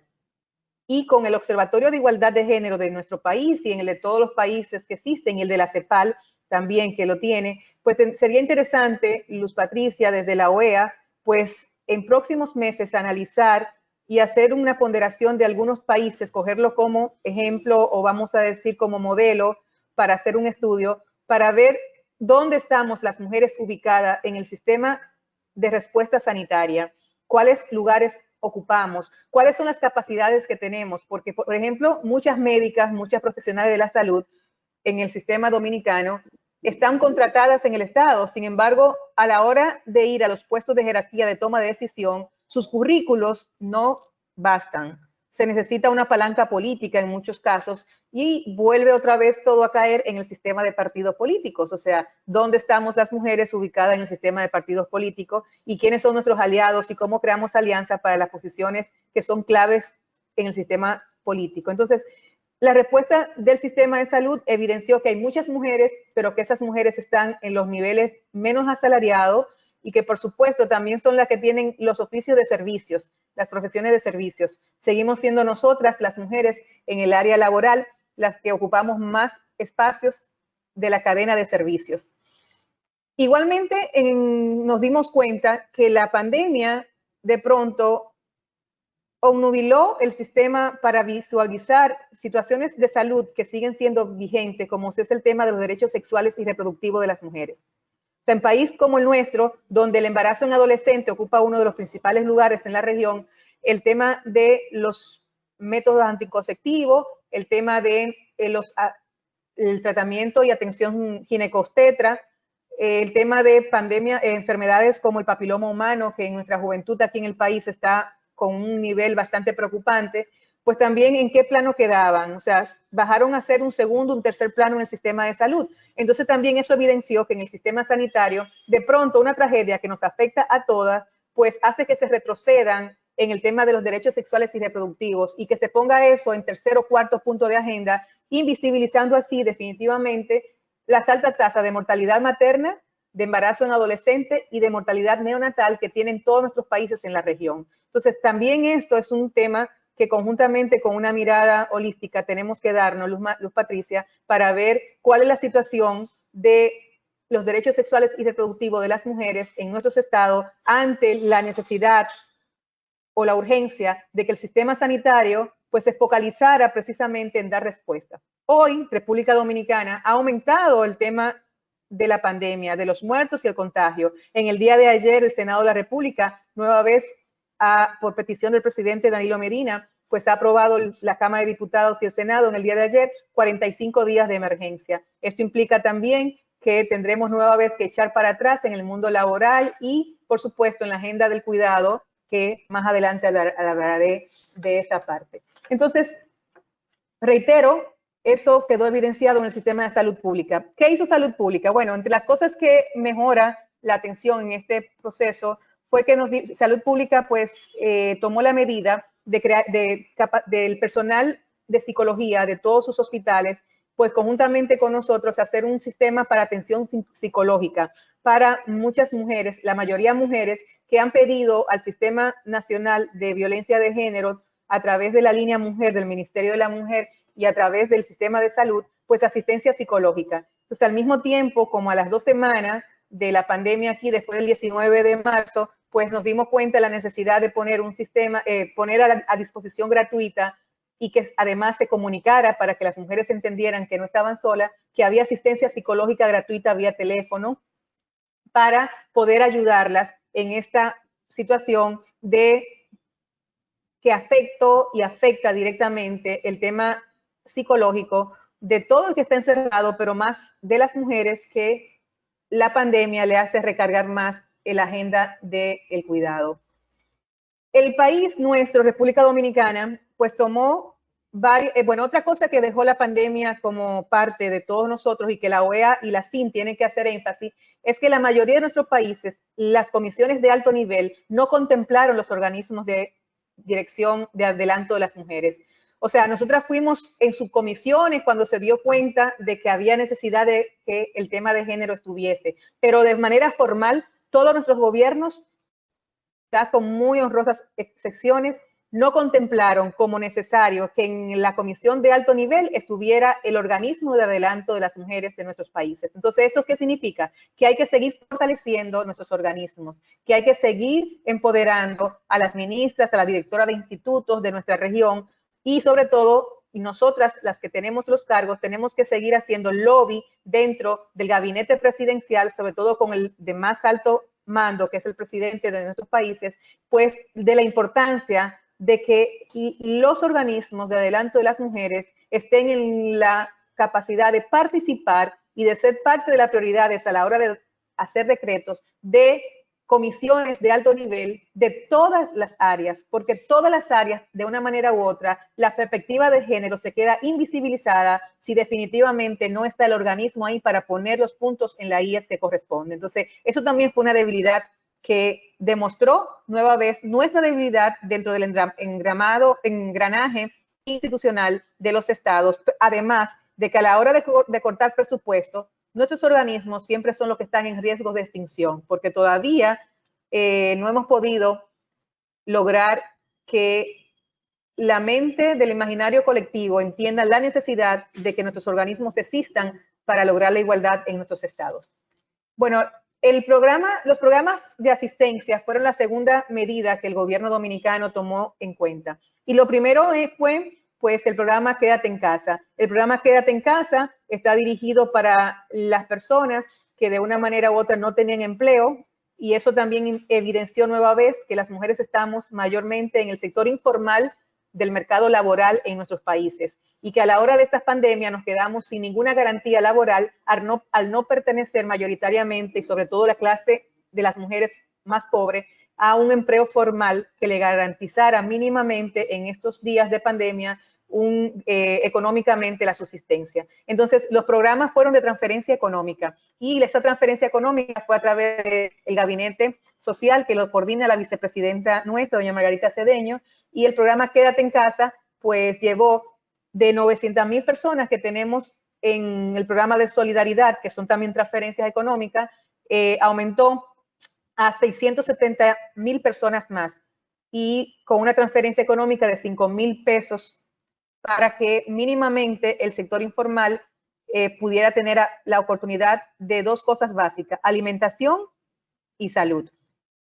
Y con el Observatorio de Igualdad de Género de nuestro país y en el de todos los países que existen, y el de la CEPAL también que lo tiene, pues sería interesante, Luz Patricia, desde la OEA, pues en próximos meses analizar y hacer una ponderación de algunos países, cogerlo como ejemplo o vamos a decir como modelo para hacer un estudio, para ver dónde estamos las mujeres ubicadas en el sistema de respuesta sanitaria, cuáles lugares ocupamos, cuáles son las capacidades que tenemos, porque por ejemplo, muchas médicas, muchas profesionales de la salud en el sistema dominicano están contratadas en el Estado, sin embargo, a la hora de ir a los puestos de jerarquía de toma de decisión, sus currículos no bastan. Se necesita una palanca política en muchos casos y vuelve otra vez todo a caer en el sistema de partidos políticos. O sea, ¿dónde estamos las mujeres ubicadas en el sistema de partidos políticos y quiénes son nuestros aliados y cómo creamos alianzas para las posiciones que son claves en el sistema político? Entonces, la respuesta del sistema de salud evidenció que hay muchas mujeres, pero que esas mujeres están en los niveles menos asalariados y que por supuesto también son las que tienen los oficios de servicios, las profesiones de servicios. Seguimos siendo nosotras, las mujeres, en el área laboral, las que ocupamos más espacios de la cadena de servicios. Igualmente, nos dimos cuenta que la pandemia de pronto obnubiló el sistema para visualizar situaciones de salud que siguen siendo vigentes, como es el tema de los derechos sexuales y reproductivos de las mujeres. O sea, en país como el nuestro, donde el embarazo en adolescente ocupa uno de los principales lugares en la región, el tema de los métodos anticonceptivos, el tema de el tratamiento y atención ginecobstetra, el tema de pandemia, enfermedades como el papiloma humano, que en nuestra juventud aquí en el país está con un nivel bastante preocupante, pues también en qué plano quedaban. O sea, bajaron a ser un segundo, un tercer plano en el sistema de salud. Entonces también eso evidenció que en el sistema sanitario, de pronto una tragedia que nos afecta a todas, pues hace que se retrocedan en el tema de los derechos sexuales y reproductivos y que se ponga eso en tercer o cuarto punto de agenda, invisibilizando así definitivamente las altas tasas de mortalidad materna, de embarazo en adolescente y de mortalidad neonatal que tienen todos nuestros países en la región. Entonces, también esto es un tema que conjuntamente con una mirada holística tenemos que darnos, Luz Patricia, para ver cuál es la situación de los derechos sexuales y reproductivos de las mujeres en nuestros estados ante la necesidad o la urgencia de que el sistema sanitario pues se focalizara precisamente en dar respuesta. Hoy, República Dominicana ha aumentado el tema de la pandemia, de los muertos y el contagio. En el día de ayer, el Senado de la República, nueva vez por petición del presidente Danilo Medina, pues ha aprobado la Cámara de Diputados y el Senado en el día de ayer 45 días de emergencia. Esto implica también que tendremos nueva vez que echar para atrás en el mundo laboral y, por supuesto, en la agenda del cuidado, que más adelante hablaré de esa parte. Entonces, reitero, eso quedó evidenciado en el sistema de salud pública. ¿Qué hizo salud pública? Bueno, entre las cosas que mejora la atención en este proceso fue que salud pública pues tomó la medida del personal de psicología de todos sus hospitales, pues conjuntamente con nosotros hacer un sistema para atención psicológica para muchas mujeres, la mayoría mujeres que han pedido al Sistema Nacional de Violencia de Género a través de la línea mujer del Ministerio de la Mujer y a través del sistema de salud, pues asistencia psicológica. Entonces, al mismo tiempo, como a las 2 semanas de la pandemia aquí, después del 19 de marzo, pues nos dimos cuenta de la necesidad de poner un sistema, poner a disposición gratuita y que además se comunicara para que las mujeres entendieran que no estaban solas, que había asistencia psicológica gratuita vía teléfono para poder ayudarlas en esta situación de que afecta directamente el tema psicológico de todo el que está encerrado, pero más de las mujeres que la pandemia le hace recargar más en la agenda del cuidado. El país nuestro, República Dominicana, pues tomó otra cosa que dejó la pandemia como parte de todos nosotros y que la OEA y la CIN tienen que hacer énfasis, es que la mayoría de nuestros países, las comisiones de alto nivel no contemplaron los organismos de dirección de adelanto de las mujeres. O sea, nosotras fuimos en subcomisiones cuando se dio cuenta de que había necesidad de que el tema de género estuviese, pero de manera formal, todos nuestros gobiernos, con muy honrosas excepciones, no contemplaron como necesario que en la comisión de alto nivel estuviera el organismo de adelanto de las mujeres de nuestros países. Entonces, ¿eso qué significa? Que hay que seguir fortaleciendo nuestros organismos, que hay que seguir empoderando a las ministras, a la directora de institutos de nuestra región y sobre todo, y nosotras, las que tenemos los cargos, tenemos que seguir haciendo lobby dentro del gabinete presidencial, sobre todo con el de más alto mando, que es el presidente de nuestros países, pues de la importancia de que los organismos de adelanto de las mujeres estén en la capacidad de participar y de ser parte de las prioridades a la hora de hacer decretos de comisiones de alto nivel de todas las áreas, porque todas las áreas, de una manera u otra, la perspectiva de género se queda invisibilizada si definitivamente no está el organismo ahí para poner los puntos en la IES que corresponde. Entonces, eso también fue una debilidad que demostró nueva vez nuestra debilidad dentro del engranaje institucional de los estados, además de que a la hora de cortar presupuesto, nuestros organismos siempre son los que están en riesgo de extinción, porque todavía no hemos podido lograr que la mente del imaginario colectivo entienda la necesidad de que nuestros organismos existan para lograr la igualdad en nuestros estados. Bueno, los programas de asistencia fueron la segunda medida que el gobierno dominicano tomó en cuenta. Y lo primero fue pues el programa Quédate en Casa. El programa Quédate en Casa está dirigido para las personas que de una manera u otra no tenían empleo y eso también evidenció nueva vez que las mujeres estamos mayormente en el sector informal del mercado laboral en nuestros países y que a la hora de esta pandemia nos quedamos sin ninguna garantía laboral al no pertenecer mayoritariamente y sobre todo la clase de las mujeres más pobres a un empleo formal que le garantizara mínimamente en estos días de pandemia económicamente la subsistencia. Entonces, los programas fueron de transferencia económica y esa transferencia económica fue a través del gabinete social que lo coordina la vicepresidenta nuestra, doña Margarita Cedeño, y el programa Quédate en Casa, pues llevó de 900,000 personas que tenemos en el programa de solidaridad, que son también transferencias económicas, aumentó a 670,000 personas más. y con una transferencia económica de 5.000 pesos para que mínimamente el sector informal pudiera tener la oportunidad de dos cosas básicas, alimentación y salud.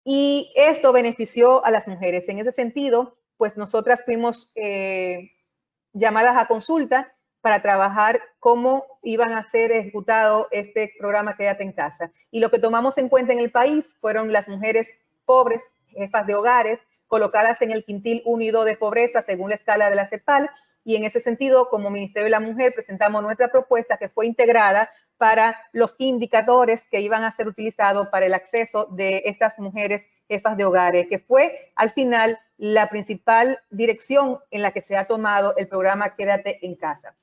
Y esto benefició a las mujeres. En ese sentido, pues nosotras fuimos llamadas a consulta para trabajar cómo iban a ser ejecutado este programa Quédate en Casa. Y lo que tomamos en cuenta en el país fueron las mujeres pobres, jefas de hogares, colocadas en el quintil 1 y 2 de pobreza según la escala de la CEPAL, y en ese sentido, como Ministerio de la Mujer, presentamos nuestra propuesta que fue integrada para los indicadores que iban a ser utilizados para el acceso de estas mujeres jefas de hogares, que fue al final la principal dirección en la que se ha tomado el programa Quédate en Casa.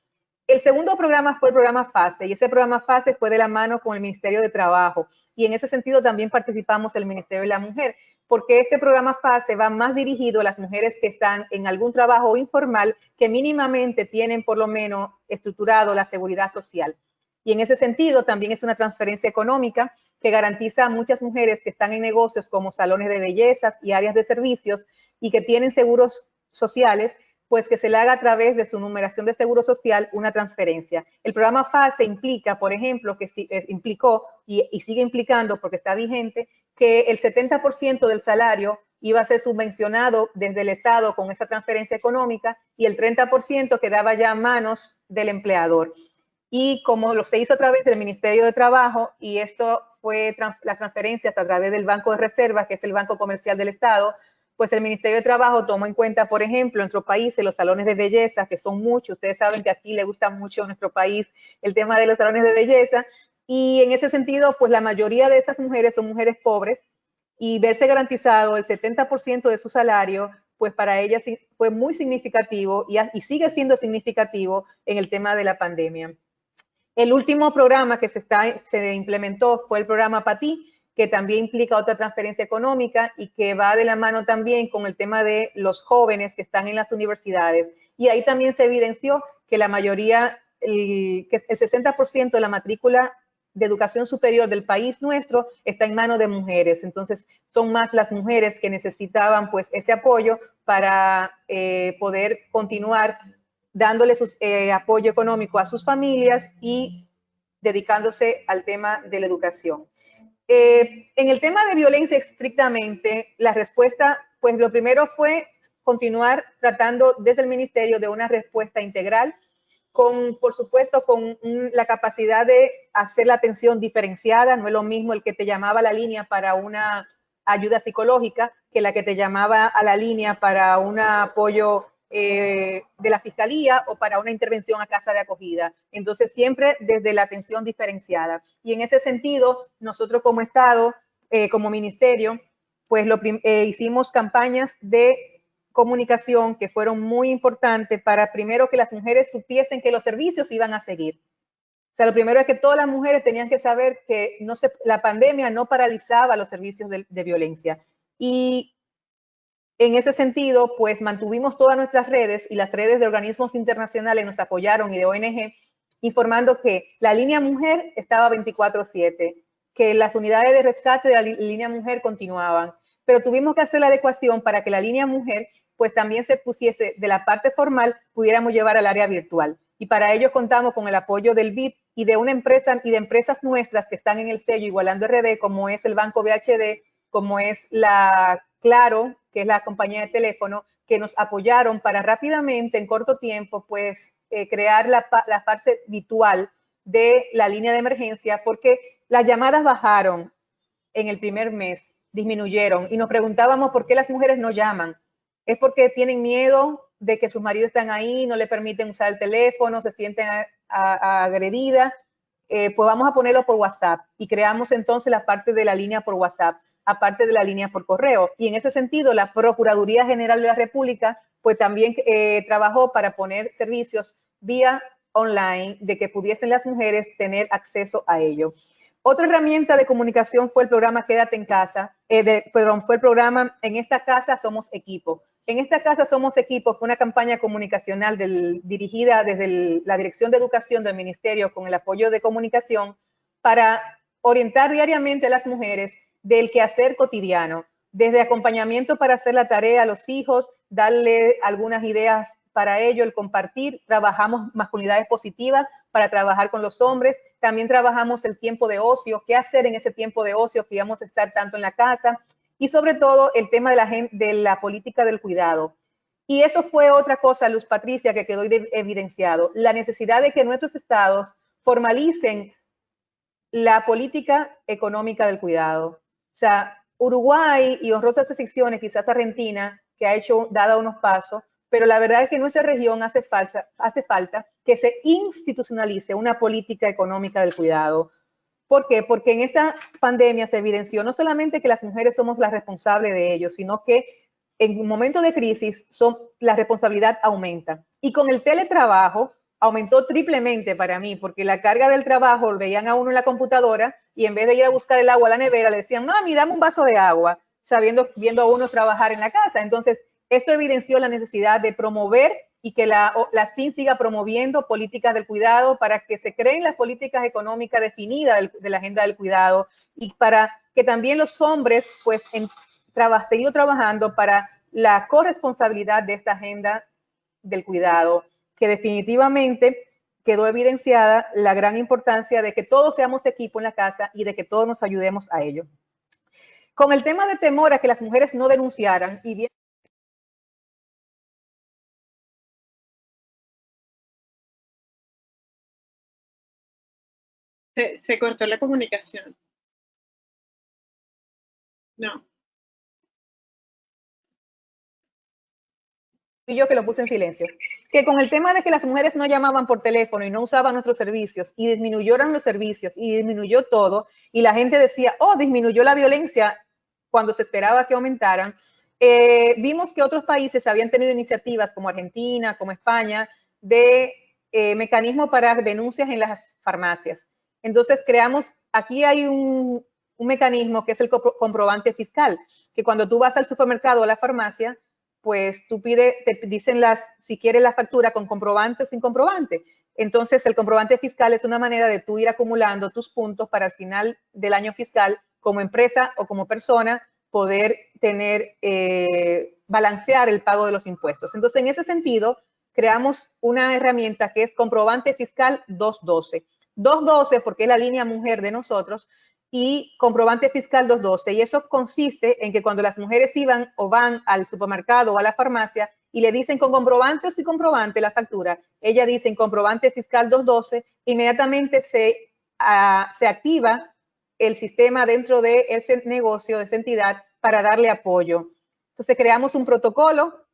El segundo programa fue el programa FASE, y ese programa FASE fue de la mano con el Ministerio de Trabajo, y en ese sentido también participamos el Ministerio de la Mujer, porque este programa FASE va más dirigido a las mujeres que están en algún trabajo informal que mínimamente tienen por lo menos estructurado la seguridad social. Y en ese sentido también es una transferencia económica que garantiza a muchas mujeres que están en negocios como salones de bellezas y áreas de servicios y que tienen seguros sociales, pues que se le haga a través de su numeración de seguro social una transferencia. El programa FASE implica, por ejemplo, que implicó y sigue implicando porque está vigente, que el 70% del salario iba a ser subvencionado desde el Estado con esa transferencia económica y el 30% quedaba ya a manos del empleador. Y como se hizo a través del Ministerio de Trabajo, y esto fue las transferencias a través del Banco de Reservas, que es el Banco Comercial del Estado, pues el Ministerio de Trabajo tomó en cuenta, por ejemplo, en nuestro país, los salones de belleza, que son muchos. Ustedes saben que aquí le gusta mucho a nuestro país el tema de los salones de belleza. Y en ese sentido, pues la mayoría de esas mujeres son mujeres pobres, y verse garantizado el 70% de su salario, pues para ellas fue muy significativo y sigue siendo significativo en el tema de la pandemia. El último programa que se implementó fue el programa PATI, que también implica otra transferencia económica y que va de la mano también con el tema de los jóvenes que están en las universidades. Y ahí también se evidenció que la mayoría, que el 60% de la matrícula de educación superior del país nuestro está en manos de mujeres. Entonces, son más las mujeres que necesitaban pues ese apoyo para poder continuar dándole apoyo económico a sus familias y dedicándose al tema de la educación. En el tema de violencia estrictamente, la respuesta, pues lo primero fue continuar tratando desde el ministerio de una respuesta integral, por supuesto, con la capacidad de hacer la atención diferenciada. No es lo mismo el que te llamaba a la línea para una ayuda psicológica que la que te llamaba a la línea para un apoyo de la fiscalía o para una intervención a casa de acogida. Entonces, siempre desde la atención diferenciada. Y en ese sentido, nosotros como Estado, como ministerio, pues hicimos campañas de comunicación que fueron muy importantes para primero que las mujeres supiesen que los servicios iban a seguir. O sea, lo primero es que todas las mujeres tenían que saber que la pandemia no paralizaba los servicios de violencia. Y en ese sentido, pues mantuvimos todas nuestras redes y las redes de organismos internacionales nos apoyaron y de ONG, informando que la línea mujer estaba 24/7, que las unidades de rescate de la línea mujer continuaban, pero tuvimos que hacer la adecuación para que la línea mujer pues también se pusiese de la parte formal, pudiéramos llevar al área virtual. Y para ello contamos con el apoyo del BID y de una empresa y de empresas nuestras que están en el sello Igualando RD, como es el Banco BHD, como es la Claro, que es la compañía de teléfono, que nos apoyaron para rápidamente, en corto tiempo, pues crear la fase virtual de la línea de emergencia, porque las llamadas bajaron en el primer mes, disminuyeron, y nos preguntábamos por qué las mujeres no llaman. Es porque tienen miedo de que sus maridos están ahí, no le permiten usar el teléfono, se sienten agredidas. Pues vamos a ponerlo por WhatsApp y creamos entonces la parte de la línea por WhatsApp, aparte de la línea por correo. Y en ese sentido, la Procuraduría General de la República pues también trabajó para poner servicios vía online de que pudiesen las mujeres tener acceso a ello. Otra herramienta de comunicación fue el programa Quédate en Casa, fue el programa En esta casa somos equipo. En esta casa somos equipo fue una campaña comunicacional dirigida desde la Dirección de Educación del Ministerio con el apoyo de comunicación para orientar diariamente a las mujeres del quehacer cotidiano, desde acompañamiento para hacer la tarea a los hijos, darle algunas ideas para ello, el compartir. Trabajamos masculinidades positivas para trabajar con los hombres. También trabajamos el tiempo de ocio, qué hacer en ese tiempo de ocio que íbamos a estar tanto en la casa. Y sobre todo el tema de la política del cuidado. Y eso fue otra cosa, Luz Patricia, que quedó evidenciado. La necesidad de que nuestros estados formalicen la política económica del cuidado. O sea, Uruguay y honrosas excepciones, quizás Argentina, que ha dado unos pasos, pero la verdad es que en nuestra región hace falta que se institucionalice una política económica del cuidado. ¿Por qué? Porque en esta pandemia se evidenció no solamente que las mujeres somos las responsables de ello, sino que en un momento de crisis la responsabilidad aumenta. Y con el teletrabajo aumentó triplemente para mí, porque la carga del trabajo lo veían a uno en la computadora y en vez de ir a buscar el agua a la nevera, le decían, mami, dame un vaso de agua, viendo a uno trabajar en la casa. Entonces, esto evidenció la necesidad de promover y que la CIN siga promoviendo políticas del cuidado para que se creen las políticas económicas definidas de la agenda del cuidado y para que también los hombres pues seguir trabajando para la corresponsabilidad de esta agenda del cuidado, que definitivamente quedó evidenciada la gran importancia de que todos seamos equipo en la casa y de que todos nos ayudemos a ello. Con el tema de temor a que las mujeres no denunciaran y bien Se cortó la comunicación. No. y yo que lo puse en silencio, que con el tema de que las mujeres no llamaban por teléfono y no usaban nuestros servicios y disminuyeron los servicios y disminuyó todo y la gente decía, oh, disminuyó la violencia cuando se esperaba que aumentaran, vimos que otros países habían tenido iniciativas como Argentina, como España, de mecanismos para denuncias en las farmacias. Entonces aquí hay un mecanismo que es el comprobante fiscal, que cuando tú vas al supermercado o a la farmacia, pues tú te dicen si quieres la factura con comprobante o sin comprobante. Entonces, el comprobante fiscal es una manera de tú ir acumulando tus puntos para al final del año fiscal, como empresa o como persona, poder balancear el pago de los impuestos. Entonces, en ese sentido, creamos una herramienta que es comprobante fiscal 212. 212 porque es la línea mujer de nosotros, y comprobante fiscal 212. Y eso consiste en que cuando las mujeres iban o van al supermercado o a la farmacia y le dicen con comprobante o sin comprobante la factura, ella dice en comprobante fiscal 212, inmediatamente se activa el sistema dentro de ese negocio, de esa entidad, para darle apoyo. Entonces creamos un protocolo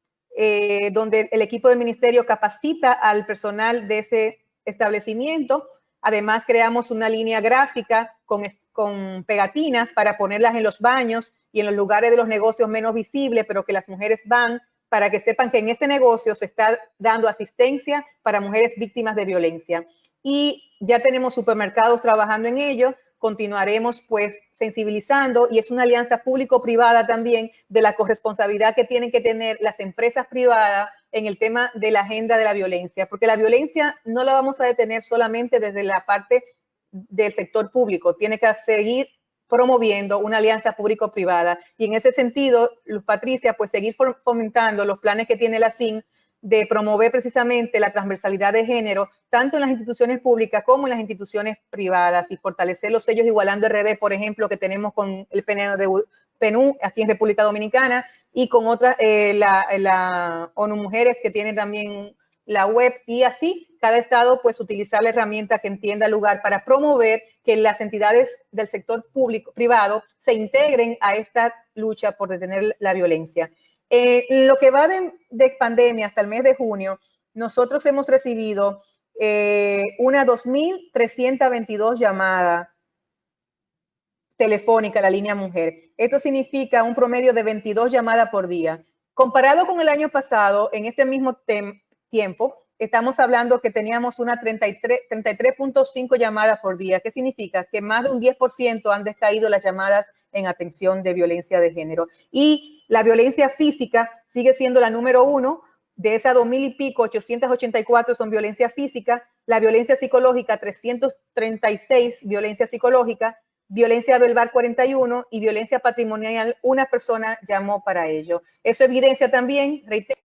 donde el equipo del ministerio capacita al personal de ese establecimiento. Además creamos una línea gráfica con pegatinas para ponerlas en los baños y en los lugares de los negocios menos visibles, pero que las mujeres van para que sepan que en ese negocio se está dando asistencia para mujeres víctimas de violencia. Y ya tenemos supermercados trabajando en ello, continuaremos pues sensibilizando y es una alianza público-privada también de la corresponsabilidad que tienen que tener las empresas privadas en el tema de la agenda de la violencia, porque la violencia no la vamos a detener solamente desde la parte del sector público, tiene que seguir promoviendo una alianza público-privada y en ese sentido, Luz Patricia, pues seguir fomentando los planes que tiene la CIN de promover precisamente la transversalidad de género, tanto en las instituciones públicas como en las instituciones privadas y fortalecer los sellos Igualando RD, por ejemplo, que tenemos con el PNUD aquí en República Dominicana y con otras, la ONU Mujeres que tiene también la web y así cada estado pues utilizar la herramienta que entienda el lugar para promover que las entidades del sector público privado se integren a esta lucha por detener la violencia. Lo que va de pandemia hasta el mes de junio, nosotros hemos recibido una 2.322 llamadas telefónicas a la línea mujer. Esto significa un promedio de 22 llamadas por día. Comparado con el año pasado, en este mismo tiempo, estamos hablando que teníamos una 33.5 llamadas por día. ¿Qué significa? Que más de un 10% han decaído las llamadas en atención de violencia de género. Y la violencia física sigue siendo la número 1. De esas 2.000 y pico, 884 son violencia física. La violencia psicológica, 336 violencia psicológica. violencia verbal 41 y violencia patrimonial, una persona llamó para ello. Eso evidencia también, reitero,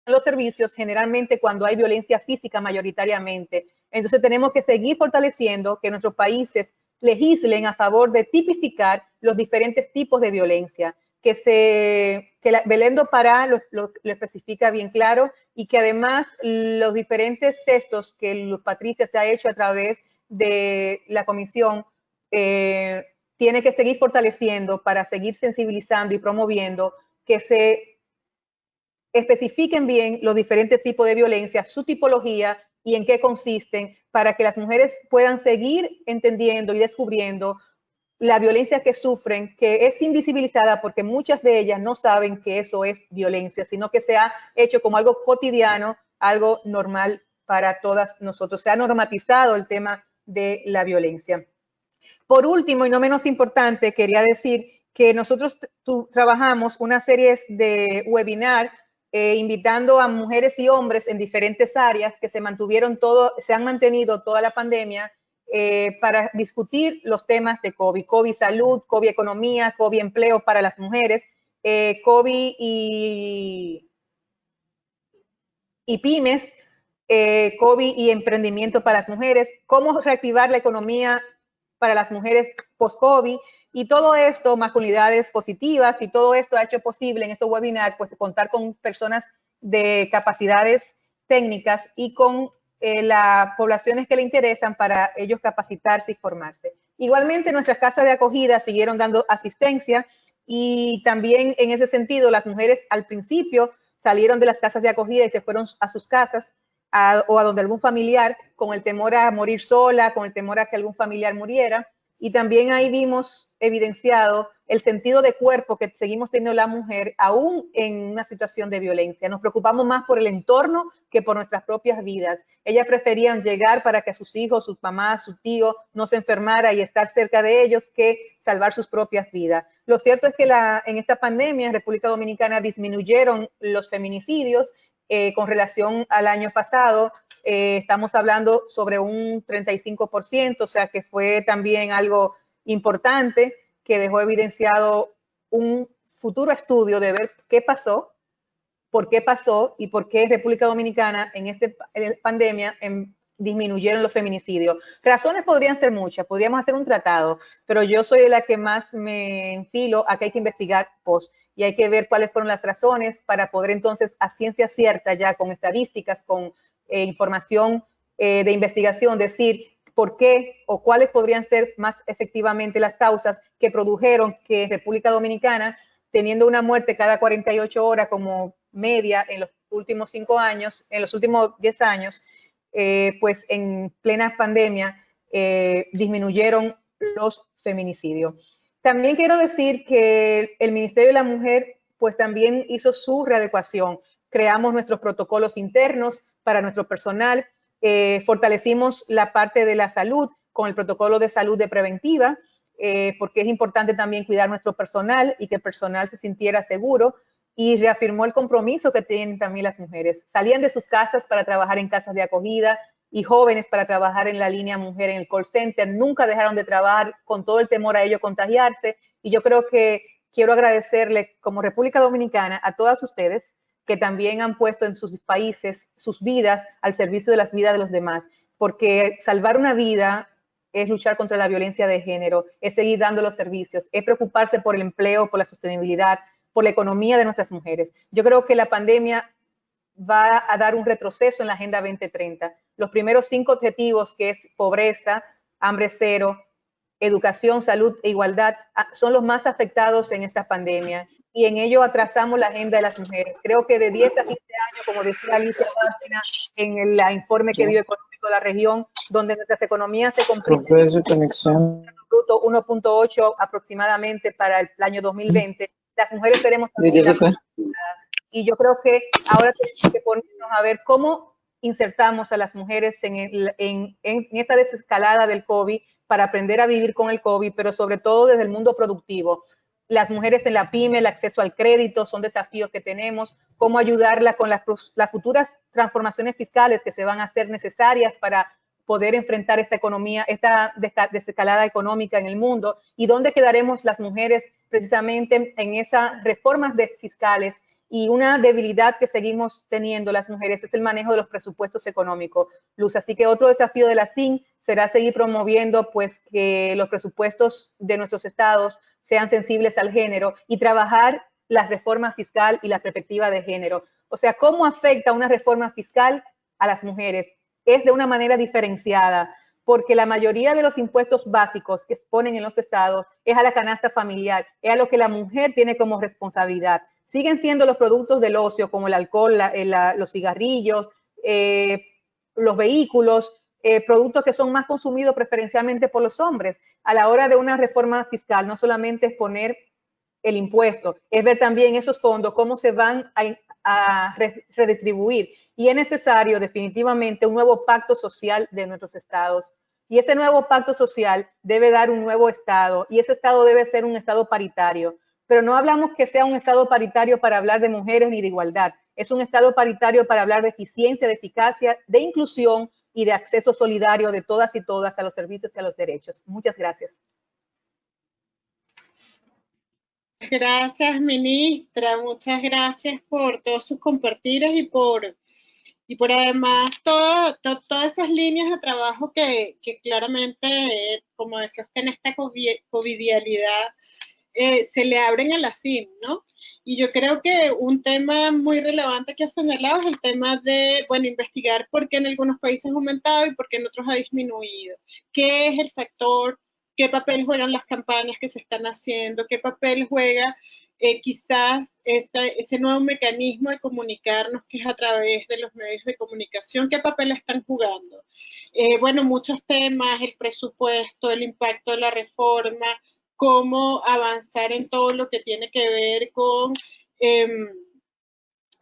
los servicios generalmente cuando hay violencia física mayoritariamente. Entonces tenemos que seguir fortaleciendo que nuestros países legislen a favor de tipificar los diferentes tipos de violencia, que Belén do Pará lo especifica bien claro y que además los diferentes textos que Luz Patricia se ha hecho a través de la comisión tiene que seguir fortaleciendo para seguir sensibilizando y promoviendo que se especifiquen bien los diferentes tipos de violencia, su tipología y en qué consisten, para que las mujeres puedan seguir entendiendo y descubriendo la violencia que sufren, que es invisibilizada porque muchas de ellas no saben que eso es violencia, sino que se ha hecho como algo cotidiano, algo normal para todas nosotros. Se ha normatizado el tema de la violencia. Por último, y no menos importante, quería decir que nosotros trabajamos una serie de webinar invitando a mujeres y hombres en diferentes áreas que se han mantenido toda la pandemia para discutir los temas de COVID, COVID salud, COVID economía, COVID empleo para las mujeres, COVID y pymes, COVID y emprendimiento para las mujeres, cómo reactivar la economía para las mujeres post-COVID, y todo esto, masculinidades positivas, y todo esto ha hecho posible en estos webinars pues contar con personas de capacidades técnicas y con las poblaciones que le interesan para ellos capacitarse y formarse. Igualmente, nuestras casas de acogida siguieron dando asistencia y también en ese sentido las mujeres al principio salieron de las casas de acogida y se fueron a sus casas o a donde algún familiar, con el temor a morir sola, con el temor a que algún familiar muriera. Y también ahí vimos evidenciado el sentido de cuerpo que seguimos teniendo la mujer aún en una situación de violencia. Nos preocupamos más por el entorno que por nuestras propias vidas. Ellas preferían llegar para que sus hijos, sus mamás, su tío no se enfermara y estar cerca de ellos que salvar sus propias vidas. Lo cierto es que en esta pandemia en República Dominicana disminuyeron los feminicidios con relación al año pasado. Estamos hablando sobre un 35%, o sea que fue también algo importante que dejó evidenciado un futuro estudio de ver qué pasó, por qué pasó y por qué en República Dominicana en esta pandemia disminuyeron los feminicidios. Razones podrían ser muchas, podríamos hacer un tratado, pero yo soy de la que más me enfilo a que hay que investigar post y hay que ver cuáles fueron las razones para poder entonces a ciencia cierta ya con estadísticas, con información de investigación, decir por qué o cuáles podrían ser más efectivamente las causas que produjeron que República Dominicana, teniendo una muerte cada 48 horas como media en los últimos 5 años, en los últimos 10 años, pues en plena pandemia disminuyeron los feminicidios. También quiero decir que el Ministerio de la Mujer pues también hizo su readecuación. Creamos nuestros protocolos internos para nuestro personal, fortalecimos la parte de la salud con el protocolo de salud de preventiva, porque es importante también cuidar nuestro personal y que el personal se sintiera seguro, y reafirmó el compromiso que tienen también las mujeres. Salían de sus casas para trabajar en casas de acogida y jóvenes para trabajar en la línea mujer en el call center. Nunca dejaron de trabajar con todo el temor a ello contagiarse, y yo creo que quiero agradecerle como República Dominicana a todas ustedes que también han puesto en sus países sus vidas al servicio de las vidas de los demás, porque salvar una vida es luchar contra la violencia de género, es seguir dando los servicios, es preocuparse por el empleo, por la sostenibilidad, por la economía de nuestras mujeres. Yo creo que la pandemia va a dar un retroceso en la Agenda 2030. Los primeros 5 objetivos, que es pobreza, hambre cero, educación, salud e igualdad, son los más afectados en esta pandemia, y en ello atrasamos la agenda de las mujeres. Creo que de 10 a 15 años, como decía Alicia Bárcena en el informe que dio económico de la región, donde nuestras economías se comprimen 1.8 aproximadamente para el año 2020, las mujeres tenemos también y yo creo que ahora tenemos que ponernos a ver cómo insertamos a las mujeres en esta desescalada del COVID para aprender a vivir con el COVID, pero sobre todo desde el mundo productivo. Las mujeres en la pyme, el acceso al crédito, son desafíos que tenemos, cómo ayudarla con las futuras transformaciones fiscales que se van a hacer necesarias para poder enfrentar esta economía, esta desescalada económica en el mundo, y dónde quedaremos las mujeres precisamente en esas reformas fiscales. Y una debilidad que seguimos teniendo las mujeres es el manejo de los presupuestos económicos, Luz. Así que otro desafío de la CIN será seguir promoviendo pues que los presupuestos de nuestros estados sean sensibles al género y trabajar la reforma fiscal y la perspectiva de género. O sea, ¿cómo afecta una reforma fiscal a las mujeres? Es de una manera diferenciada, porque la mayoría de los impuestos básicos que ponen en los estados es a la canasta familiar, es a lo que la mujer tiene como responsabilidad. Siguen siendo los productos del ocio, como el alcohol, los cigarrillos, los vehículos, productos que son más consumidos preferencialmente por los hombres. A la hora de una reforma fiscal, no solamente es poner el impuesto, es ver también esos fondos, cómo se van a redistribuir. Y es necesario definitivamente un nuevo pacto social de nuestros estados. Y ese nuevo pacto social debe dar un nuevo estado, y ese estado debe ser un estado paritario. Pero no hablamos que sea un estado paritario para hablar de mujeres ni de igualdad. Es un estado paritario para hablar de eficiencia, de eficacia, de inclusión y de acceso solidario de todas y todas a los servicios y a los derechos. Muchas gracias. Gracias, ministra. Muchas gracias por todos sus compartires y por además todas esas líneas de trabajo que claramente, como decía usted, en esta covidialidad se le abren a la CIM, ¿no? Y yo creo que un tema muy relevante que ha señalado es el tema de, bueno, investigar por qué en algunos países ha aumentado y por qué en otros ha disminuido. ¿Qué es el factor? ¿Qué papel juegan las campañas que se están haciendo? ¿Qué papel juega quizás ese nuevo mecanismo de comunicarnos que es a través de los medios de comunicación? ¿Qué papel están jugando? Bueno, muchos temas, el presupuesto, el impacto de la reforma, cómo avanzar en todo lo que tiene que ver con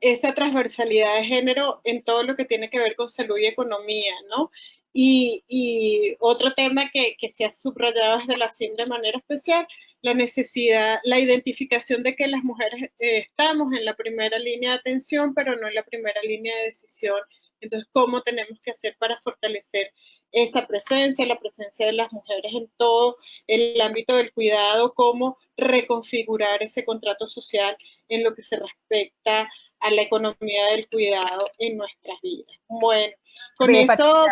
esa transversalidad de género en todo lo que tiene que ver con salud y economía, ¿no? Y otro tema que se ha subrayado desde la CIM de manera especial, la necesidad, la identificación de que las mujeres estamos en la primera línea de atención, pero no en la primera línea de decisión. Entonces, ¿cómo tenemos que hacer para fortalecer esa presencia, la presencia de las mujeres en todo el ámbito del cuidado? ¿Cómo reconfigurar ese contrato social en lo que se respecta a la economía del cuidado en nuestras vidas? Bueno, con eso...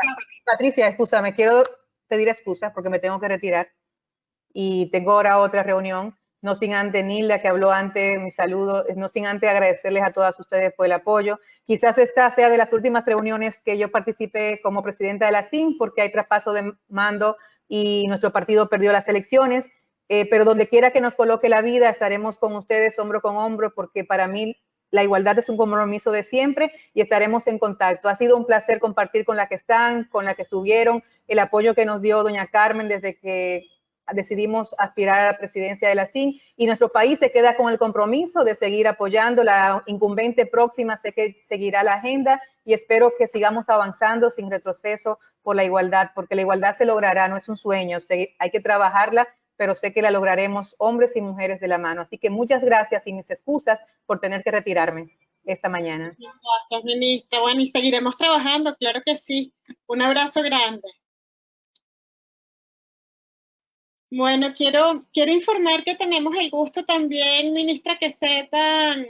Patricia, me quiero pedir excusas porque me tengo que retirar y tengo ahora otra reunión, no sin antes Nilda, que habló antes, mi saludo, no sin antes agradecerles a todas ustedes por el apoyo. Quizás esta sea de las últimas reuniones que yo participé como presidenta de la CIM, porque hay traspaso de mando y nuestro partido perdió las elecciones, pero donde quiera que nos coloque la vida, estaremos con ustedes hombro con hombro, porque para mí la igualdad es un compromiso de siempre y estaremos en contacto. Ha sido un placer compartir con la que están, con la que estuvieron, el apoyo que nos dio doña Carmen desde que decidimos aspirar a la presidencia de la CIN, y nuestro país se queda con el compromiso de seguir apoyando. La incumbente próxima sé que seguirá la agenda y espero que sigamos avanzando sin retroceso por la igualdad, porque la igualdad se logrará, no es un sueño, hay que trabajarla, pero sé que la lograremos hombres y mujeres de la mano. Así que muchas gracias y mis excusas por tener que retirarme esta mañana. Gracias, ministra. Bueno, y seguiremos trabajando, claro que sí. Un abrazo grande. Bueno, quiero informar que tenemos el gusto también, ministra, que sepan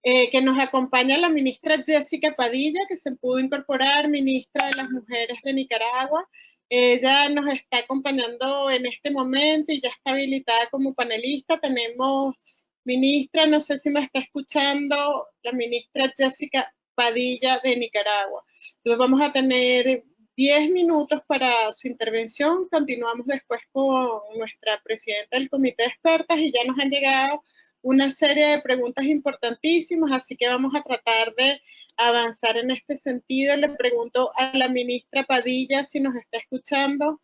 que nos acompaña la ministra Jessica Padilla, que se pudo incorporar, ministra de las Mujeres de Nicaragua. Ella nos está acompañando en este momento y ya está habilitada como panelista. Tenemos, ministra, no sé si me está escuchando, la ministra Jessica Padilla de Nicaragua. Entonces vamos a tener 10 minutos para su intervención. Continuamos después con nuestra presidenta del comité de expertas y ya nos han llegado una serie de preguntas importantísimas, así que vamos a tratar de avanzar en este sentido. Le pregunto a la ministra Padilla si nos está escuchando.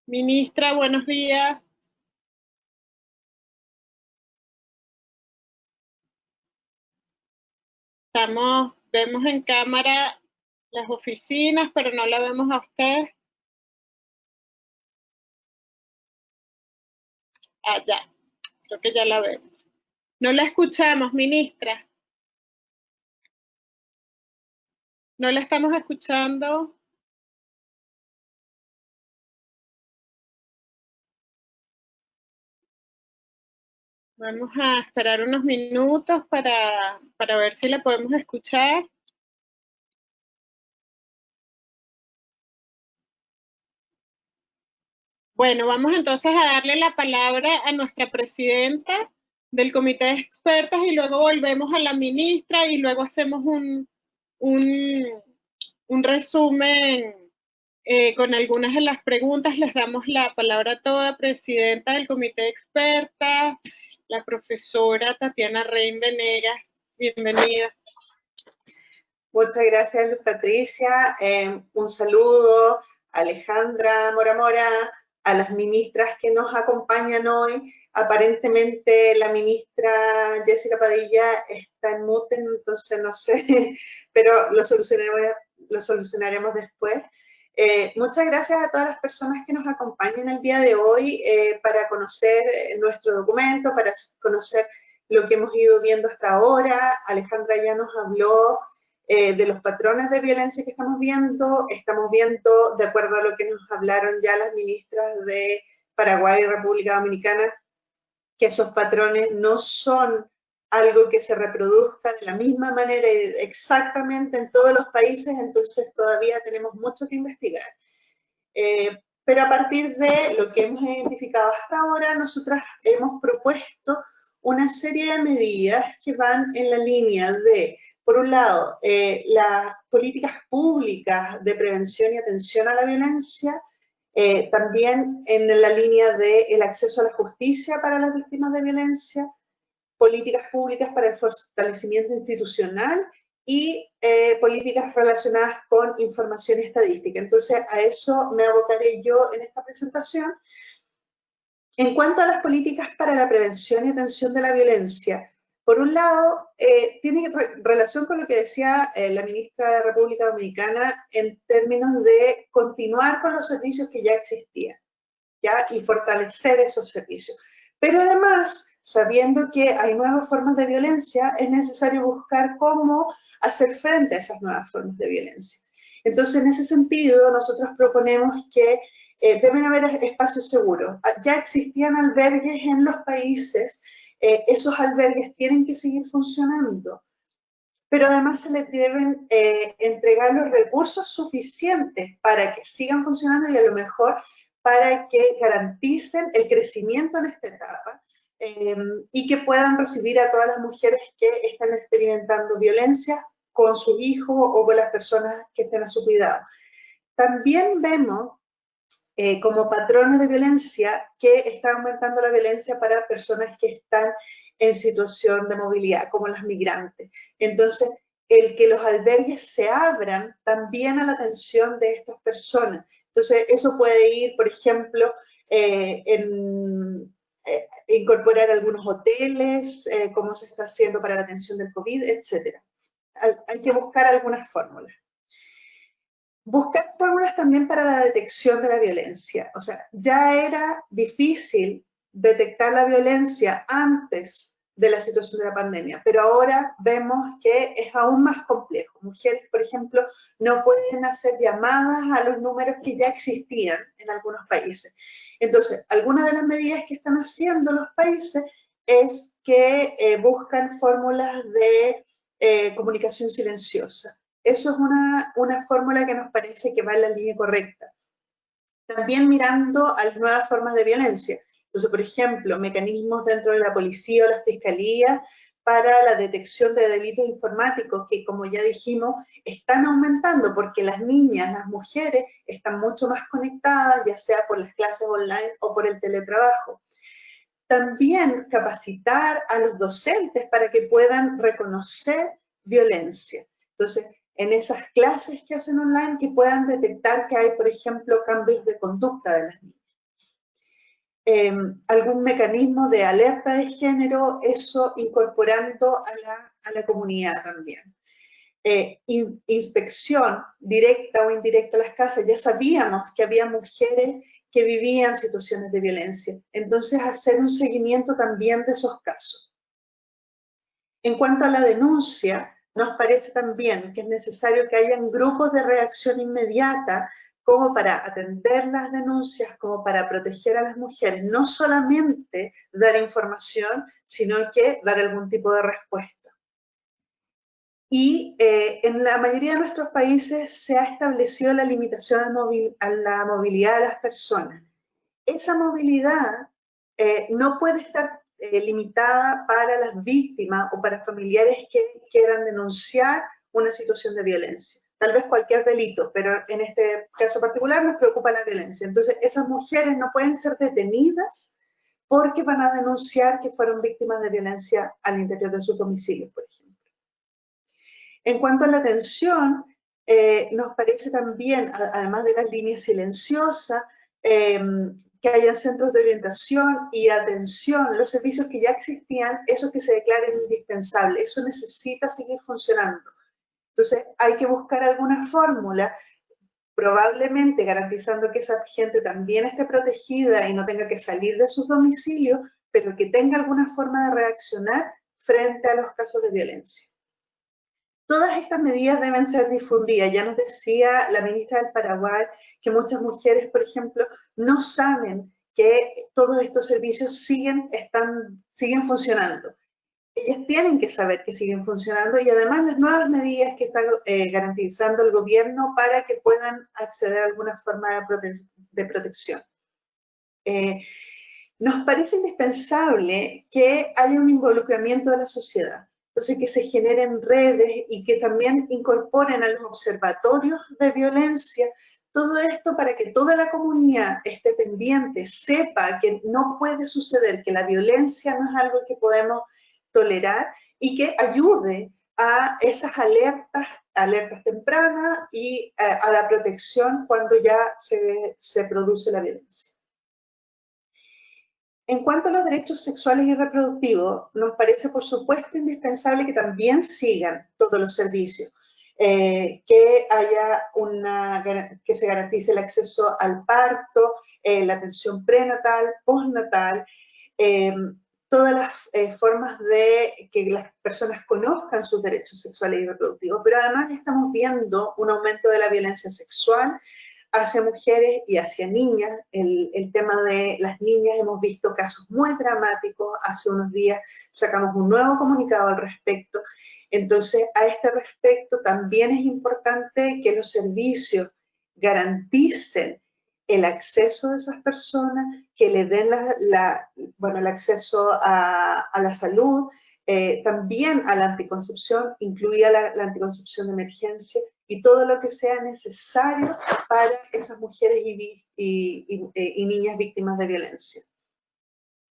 Ministra, buenos días. Vemos en cámara las oficinas, pero no la vemos a usted. Ah, ya, creo que ya la vemos. No la escuchamos, ministra. No la estamos escuchando. Vamos a esperar unos minutos para ver si la podemos escuchar. Bueno, vamos entonces a darle la palabra a nuestra presidenta del comité de expertas y luego volvemos a la ministra y luego hacemos un resumen con algunas de las preguntas. Les damos la palabra a toda presidenta del comité de expertas, la profesora Tatiana Rein Venegas. Bienvenida. Muchas gracias, Luz Patricia. Un saludo a Alejandra Mora, a las ministras que nos acompañan hoy. Aparentemente la ministra Jessica Padilla está en mute, entonces no sé, pero lo solucionaremos después. Muchas gracias a todas las personas que nos acompañan el día de hoy para conocer nuestro documento, para conocer lo que hemos ido viendo hasta ahora. Alejandra ya nos habló de los patrones de violencia que estamos viendo, de acuerdo a lo que nos hablaron ya las ministras de Paraguay y República Dominicana, que esos patrones no son algo que se reproduzca de la misma manera exactamente en todos los países, entonces todavía tenemos mucho que investigar. Pero a partir de lo que hemos identificado hasta ahora, nosotras hemos propuesto una serie de medidas que van en la línea de, por un lado, las políticas públicas de prevención y atención a la violencia, también en la línea del acceso a la justicia para las víctimas de violencia, políticas públicas para el fortalecimiento institucional y políticas relacionadas con información estadística. Entonces, a eso me abocaré yo en esta presentación. En cuanto a las políticas para la prevención y atención de la violencia, por un lado, tiene relación con lo que decía la ministra de República Dominicana en términos de continuar con los servicios que ya existían, ¿ya? Y fortalecer esos servicios. Pero además, sabiendo que hay nuevas formas de violencia, es necesario buscar cómo hacer frente a esas nuevas formas de violencia. Entonces, en ese sentido, nosotros proponemos que deben haber espacios seguros. Ya existían albergues en los países, esos albergues tienen que seguir funcionando, pero además se les deben entregar los recursos suficientes para que sigan funcionando y a lo mejor para que garanticen el crecimiento en esta etapa y que puedan recibir a todas las mujeres que están experimentando violencia con sus hijos o con las personas que estén a su cuidado. También vemos como patrones de violencia que está aumentando la violencia para personas que están en situación de movilidad, como las migrantes. Entonces, el que los albergues se abran también a la atención de estas personas. Entonces, eso puede ir, por ejemplo, incorporar algunos hoteles, como se está haciendo para la atención del COVID, etc. Hay que buscar algunas fórmulas. Buscar fórmulas también para la detección de la violencia. O sea, ya era difícil detectar la violencia antes de la situación de la pandemia, pero ahora vemos que es aún más complejo. Mujeres, por ejemplo, no pueden hacer llamadas a los números que ya existían en algunos países. Entonces, algunas de las medidas que están haciendo los países es que buscan fórmulas de comunicación silenciosa. Eso es una fórmula que nos parece que va en la línea correcta. También mirando a las nuevas formas de violencia. Entonces, por ejemplo, mecanismos dentro de la policía o la fiscalía para la detección de delitos informáticos que, como ya dijimos, están aumentando porque las niñas, las mujeres, están mucho más conectadas, ya sea por las clases online o por el teletrabajo. También capacitar a los docentes para que puedan reconocer violencia. Entonces, en esas clases que hacen online, que puedan detectar que hay, por ejemplo, cambios de conducta de las niñas. Algún mecanismo de alerta de género, eso incorporando a la comunidad también. Inspección directa o indirecta a las casas. Ya sabíamos que había mujeres que vivían situaciones de violencia. Entonces, hacer un seguimiento también de esos casos. En cuanto a la denuncia, nos parece también que es necesario que hayan grupos de reacción inmediata como para atender las denuncias, como para proteger a las mujeres, no solamente dar información, sino que dar algún tipo de respuesta. Y en la mayoría de nuestros países se ha establecido la limitación a la movilidad de las personas. Esa movilidad no puede estar limitada para las víctimas o para familiares que quieran denunciar una situación de violencia. Tal vez cualquier delito, pero en este caso particular nos preocupa la violencia. Entonces, esas mujeres no pueden ser detenidas porque van a denunciar que fueron víctimas de violencia al interior de sus domicilios, por ejemplo. En cuanto a la atención, nos parece también, además de las líneas silenciosas, que hayan centros de orientación y atención, los servicios que ya existían, esos que se declaren indispensables, eso necesita seguir funcionando. Entonces, hay que buscar alguna fórmula, probablemente garantizando que esa gente también esté protegida y no tenga que salir de sus domicilios, pero que tenga alguna forma de reaccionar frente a los casos de violencia. Todas estas medidas deben ser difundidas. Ya nos decía la ministra del Paraguay que muchas mujeres, por ejemplo, no saben que todos estos servicios siguen funcionando. Ellas tienen que saber que siguen funcionando y además las nuevas medidas que está garantizando el gobierno para que puedan acceder a alguna forma de protección. Nos parece indispensable que haya un involucramiento de la sociedad. Entonces, que se generen redes y que también incorporen a los observatorios de violencia, todo esto para que toda la comunidad esté pendiente, sepa que no puede suceder, que la violencia no es algo que podemos tolerar y que ayude a esas alertas tempranas y a la protección cuando ya se produce la violencia. En cuanto a los derechos sexuales y reproductivos, nos parece por supuesto indispensable que también sigan todos los servicios, que se garantice el acceso al parto, la atención prenatal, postnatal, todas las formas de que las personas conozcan sus derechos sexuales y reproductivos, pero además estamos viendo un aumento de la violencia sexual hacia mujeres y hacia niñas. El tema de las niñas, hemos visto casos muy dramáticos. Hace unos días sacamos un nuevo comunicado al respecto. Entonces, a este respecto también es importante que los servicios garanticen el acceso de esas personas, que le den el acceso a la salud, también a la anticoncepción, incluida la anticoncepción de emergencia, y todo lo que sea necesario para esas mujeres y niñas víctimas de violencia.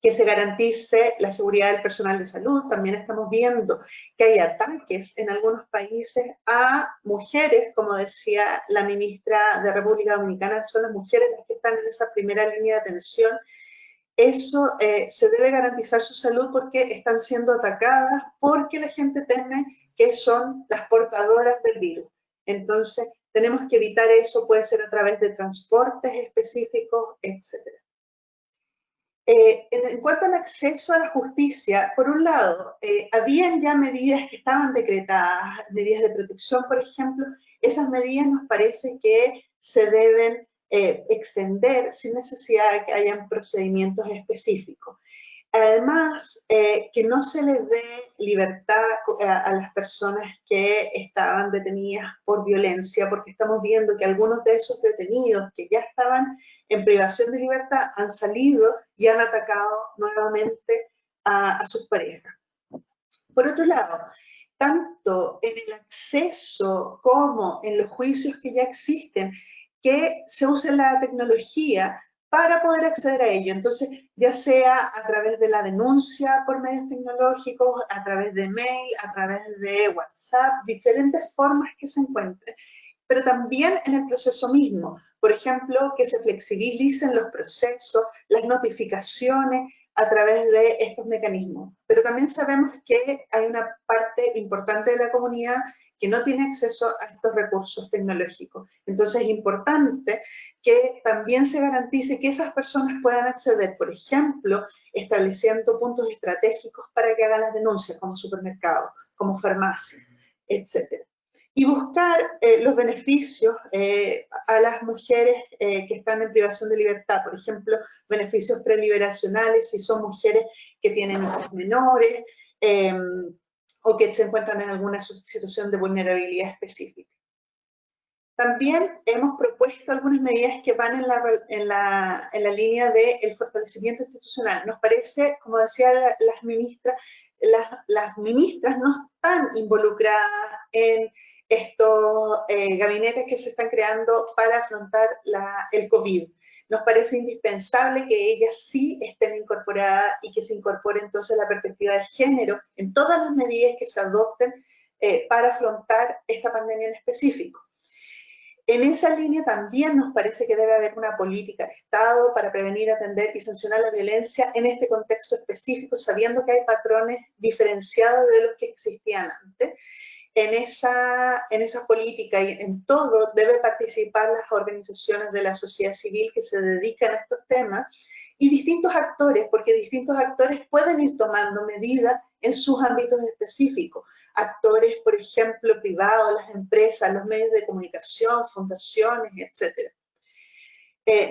Que se garantice la seguridad del personal de salud. También estamos viendo que hay ataques en algunos países a mujeres, como decía la ministra de República Dominicana, son las mujeres las que están en esa primera línea de atención. Eso se debe garantizar su salud porque están siendo atacadas, porque la gente teme que son las portadoras del virus. Entonces, tenemos que evitar eso, puede ser a través de transportes específicos, etc. En cuanto al acceso a la justicia, por un lado, habían ya medidas que estaban decretadas, medidas de protección, por ejemplo. Esas medidas nos parece que se deben extender sin necesidad de que hayan procedimientos específicos. Además, que no se les dé libertad a las personas que estaban detenidas por violencia, porque estamos viendo que algunos de esos detenidos que ya estaban en privación de libertad han salido y han atacado nuevamente a sus parejas. Por otro lado, tanto en el acceso como en los juicios que ya existen, que se use la tecnología para poder acceder a ello. Entonces, ya sea a través de la denuncia por medios tecnológicos, a través de mail, a través de WhatsApp, diferentes formas que se encuentren, pero también en el proceso mismo. Por ejemplo, que se flexibilicen los procesos, las notificaciones a través de estos mecanismos. Pero también sabemos que hay una parte importante de la comunidad que no tiene acceso a estos recursos tecnológicos. Entonces es importante que también se garantice que esas personas puedan acceder, por ejemplo, estableciendo puntos estratégicos para que hagan las denuncias, como supermercados, como farmacias. etc. Y buscar los beneficios a las mujeres que están en privación de libertad, por ejemplo, beneficios preliberacionales si son mujeres que tienen hijos menores o que se encuentran en alguna situación de vulnerabilidad específica. También hemos propuesto algunas medidas que van en la línea del fortalecimiento institucional. Nos parece, como decía las ministras no están involucradas en estos gabinetes que se están creando para afrontar el COVID. Nos parece indispensable que ellas sí estén incorporadas y que se incorpore entonces la perspectiva de género en todas las medidas que se adopten para afrontar esta pandemia en específico. En esa línea también nos parece que debe haber una política de Estado para prevenir, atender y sancionar la violencia en este contexto específico, sabiendo que hay patrones diferenciados de los que existían antes. En esa política y en todo debe participar las organizaciones de la sociedad civil que se dedican a estos temas y distintos actores, porque distintos actores pueden ir tomando medidas en sus ámbitos específicos. Actores, por ejemplo, privados, las empresas, los medios de comunicación, fundaciones, etc.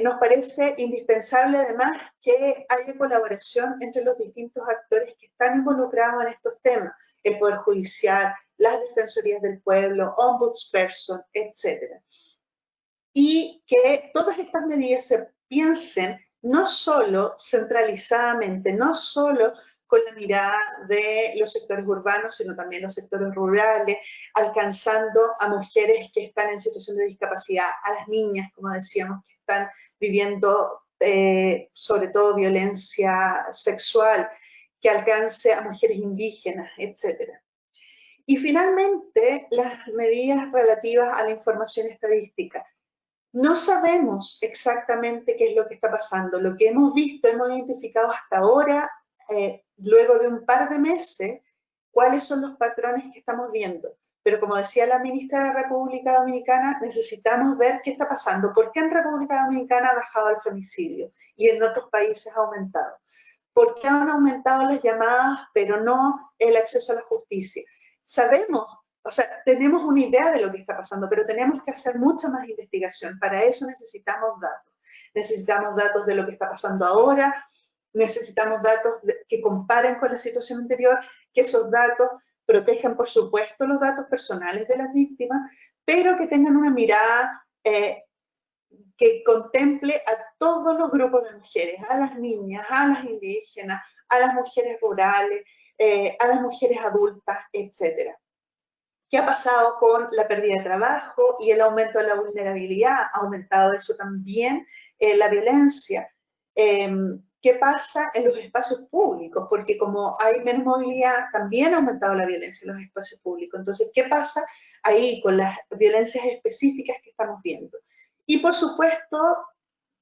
Nos parece indispensable además que haya colaboración entre los distintos actores que están involucrados en estos temas, el Poder Judicial, las Defensorías del Pueblo, Ombudsperson, etc. Y que todas estas medidas se piensen no solo centralizadamente, no solo con la mirada de los sectores urbanos, sino también los sectores rurales, alcanzando a mujeres que están en situación de discapacidad, a las niñas, como decíamos, que están viviendo sobre todo violencia sexual, que alcance a mujeres indígenas, etc. Y finalmente, las medidas relativas a la información estadística. No sabemos exactamente qué es lo que está pasando. Lo que hemos visto, hemos identificado hasta ahora, luego de un par de meses, cuáles son los patrones que estamos viendo. Pero como decía la ministra de República Dominicana, necesitamos ver qué está pasando. ¿Por qué en República Dominicana ha bajado el femicidio y en otros países ha aumentado? ¿Por qué han aumentado las llamadas, pero no el acceso a la justicia? Sabemos, o sea, tenemos una idea de lo que está pasando, pero tenemos que hacer mucha más investigación. Para eso necesitamos datos. Necesitamos datos de lo que está pasando ahora, necesitamos datos que comparen con la situación anterior, que esos datos protejan, por supuesto, los datos personales de las víctimas, pero que tengan una mirada que contemple a todos los grupos de mujeres, a las niñas, a las indígenas, a las mujeres rurales, a las mujeres adultas, etc. ¿Qué ha pasado con la pérdida de trabajo y el aumento de la vulnerabilidad? Ha aumentado eso también la violencia. ¿Qué pasa en los espacios públicos? Porque como hay menos movilidad, también ha aumentado la violencia en los espacios públicos. Entonces, ¿qué pasa ahí con las violencias específicas que estamos viendo? Y por supuesto,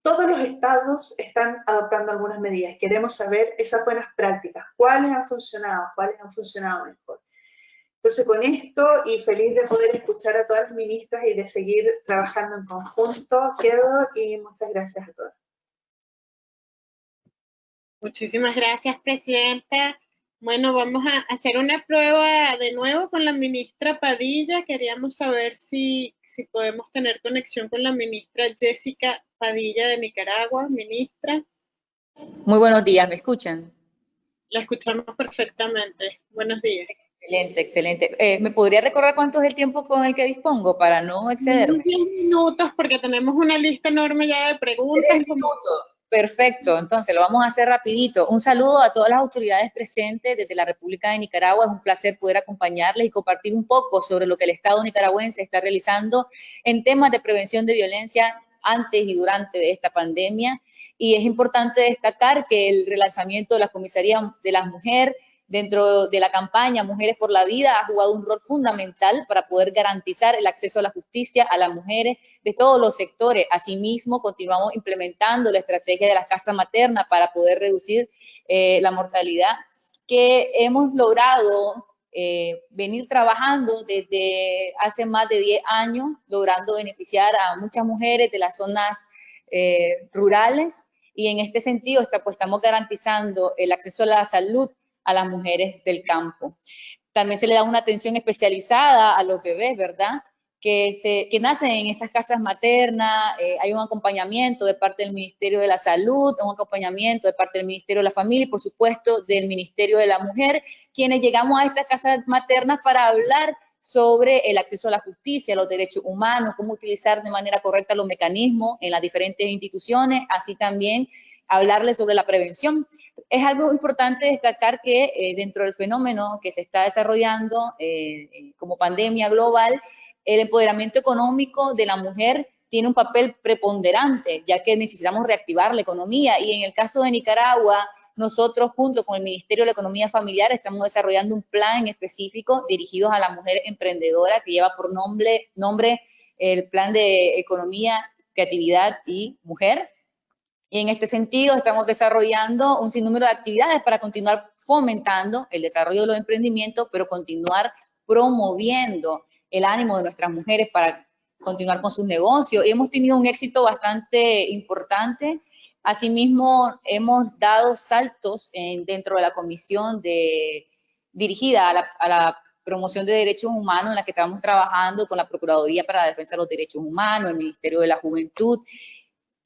todos los estados están adoptando algunas medidas. Queremos saber esas buenas prácticas, cuáles han funcionado mejor. Entonces, con esto, y feliz de poder escuchar a todas las ministras y de seguir trabajando en conjunto, quedo y muchas gracias a todas. Muchísimas gracias, Presidenta. Bueno, vamos a hacer una prueba de nuevo con la ministra Padilla. Queríamos saber si podemos tener conexión con la ministra Jessica Padilla de Nicaragua. Ministra. Muy buenos días, ¿me escuchan? La escuchamos perfectamente. Buenos días. Excelente, excelente. ¿Me podría recordar cuánto es el tiempo con el que dispongo para no excederme? 10 minutos, porque tenemos una lista enorme ya de preguntas. 10 minutos. Perfecto, entonces lo vamos a hacer rapidito. Un saludo a todas las autoridades presentes desde la República de Nicaragua. Es un placer poder acompañarles y compartir un poco sobre lo que el Estado nicaragüense está realizando en temas de prevención de violencia antes y durante esta pandemia. Y es importante destacar que el relanzamiento de la Comisaría de la Mujer dentro de la campaña Mujeres por la Vida ha jugado un rol fundamental para poder garantizar el acceso a la justicia a las mujeres de todos los sectores. Asimismo, continuamos implementando la estrategia de las casas maternas para poder reducir la mortalidad que hemos logrado venir trabajando desde hace más de 10 años, logrando beneficiar a muchas mujeres de las zonas rurales, y en este sentido pues, estamos garantizando el acceso a la salud a las mujeres del campo. También se le da una atención especializada a los bebés, ¿verdad? Que nacen en estas casas maternas. Hay un acompañamiento de parte del Ministerio de la Salud, un acompañamiento de parte del Ministerio de la Familia y, por supuesto, del Ministerio de la Mujer, quienes llegamos a estas casas maternas para hablar sobre el acceso a la justicia, los derechos humanos, cómo utilizar de manera correcta los mecanismos en las diferentes instituciones, así también hablarles sobre la prevención. Es algo importante destacar que dentro del fenómeno que se está desarrollando como pandemia global, el empoderamiento económico de la mujer tiene un papel preponderante, ya que necesitamos reactivar la economía. Y en el caso de Nicaragua, nosotros junto con el Ministerio de la Economía Familiar estamos desarrollando un plan específico dirigido a la mujer emprendedora que lleva por nombre el Plan de Economía, Creatividad y Mujer. Y en este sentido estamos desarrollando un sinnúmero de actividades para continuar fomentando el desarrollo de los emprendimientos, pero continuar promoviendo el ánimo de nuestras mujeres para continuar con sus negocios. Y hemos tenido un éxito bastante importante. Asimismo, hemos dado saltos dentro de la comisión dirigida a la promoción de derechos humanos, en la que estamos trabajando con la Procuraduría para la Defensa de los Derechos Humanos, el Ministerio de la Juventud.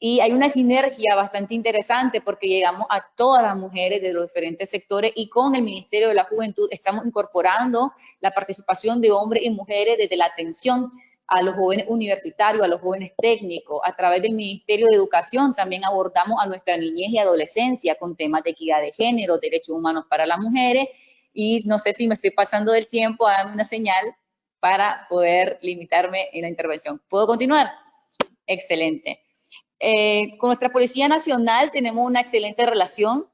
Y hay una sinergia bastante interesante porque llegamos a todas las mujeres de los diferentes sectores y con el Ministerio de la Juventud estamos incorporando la participación de hombres y mujeres desde la atención a los jóvenes universitarios, a los jóvenes técnicos. A través del Ministerio de Educación también abordamos a nuestra niñez y adolescencia con temas de equidad de género, derechos humanos para las mujeres. Y no sé si me estoy pasando del tiempo, dame una señal para poder limitarme en la intervención. ¿Puedo continuar? Excelente. Con nuestra Policía Nacional tenemos una excelente relación.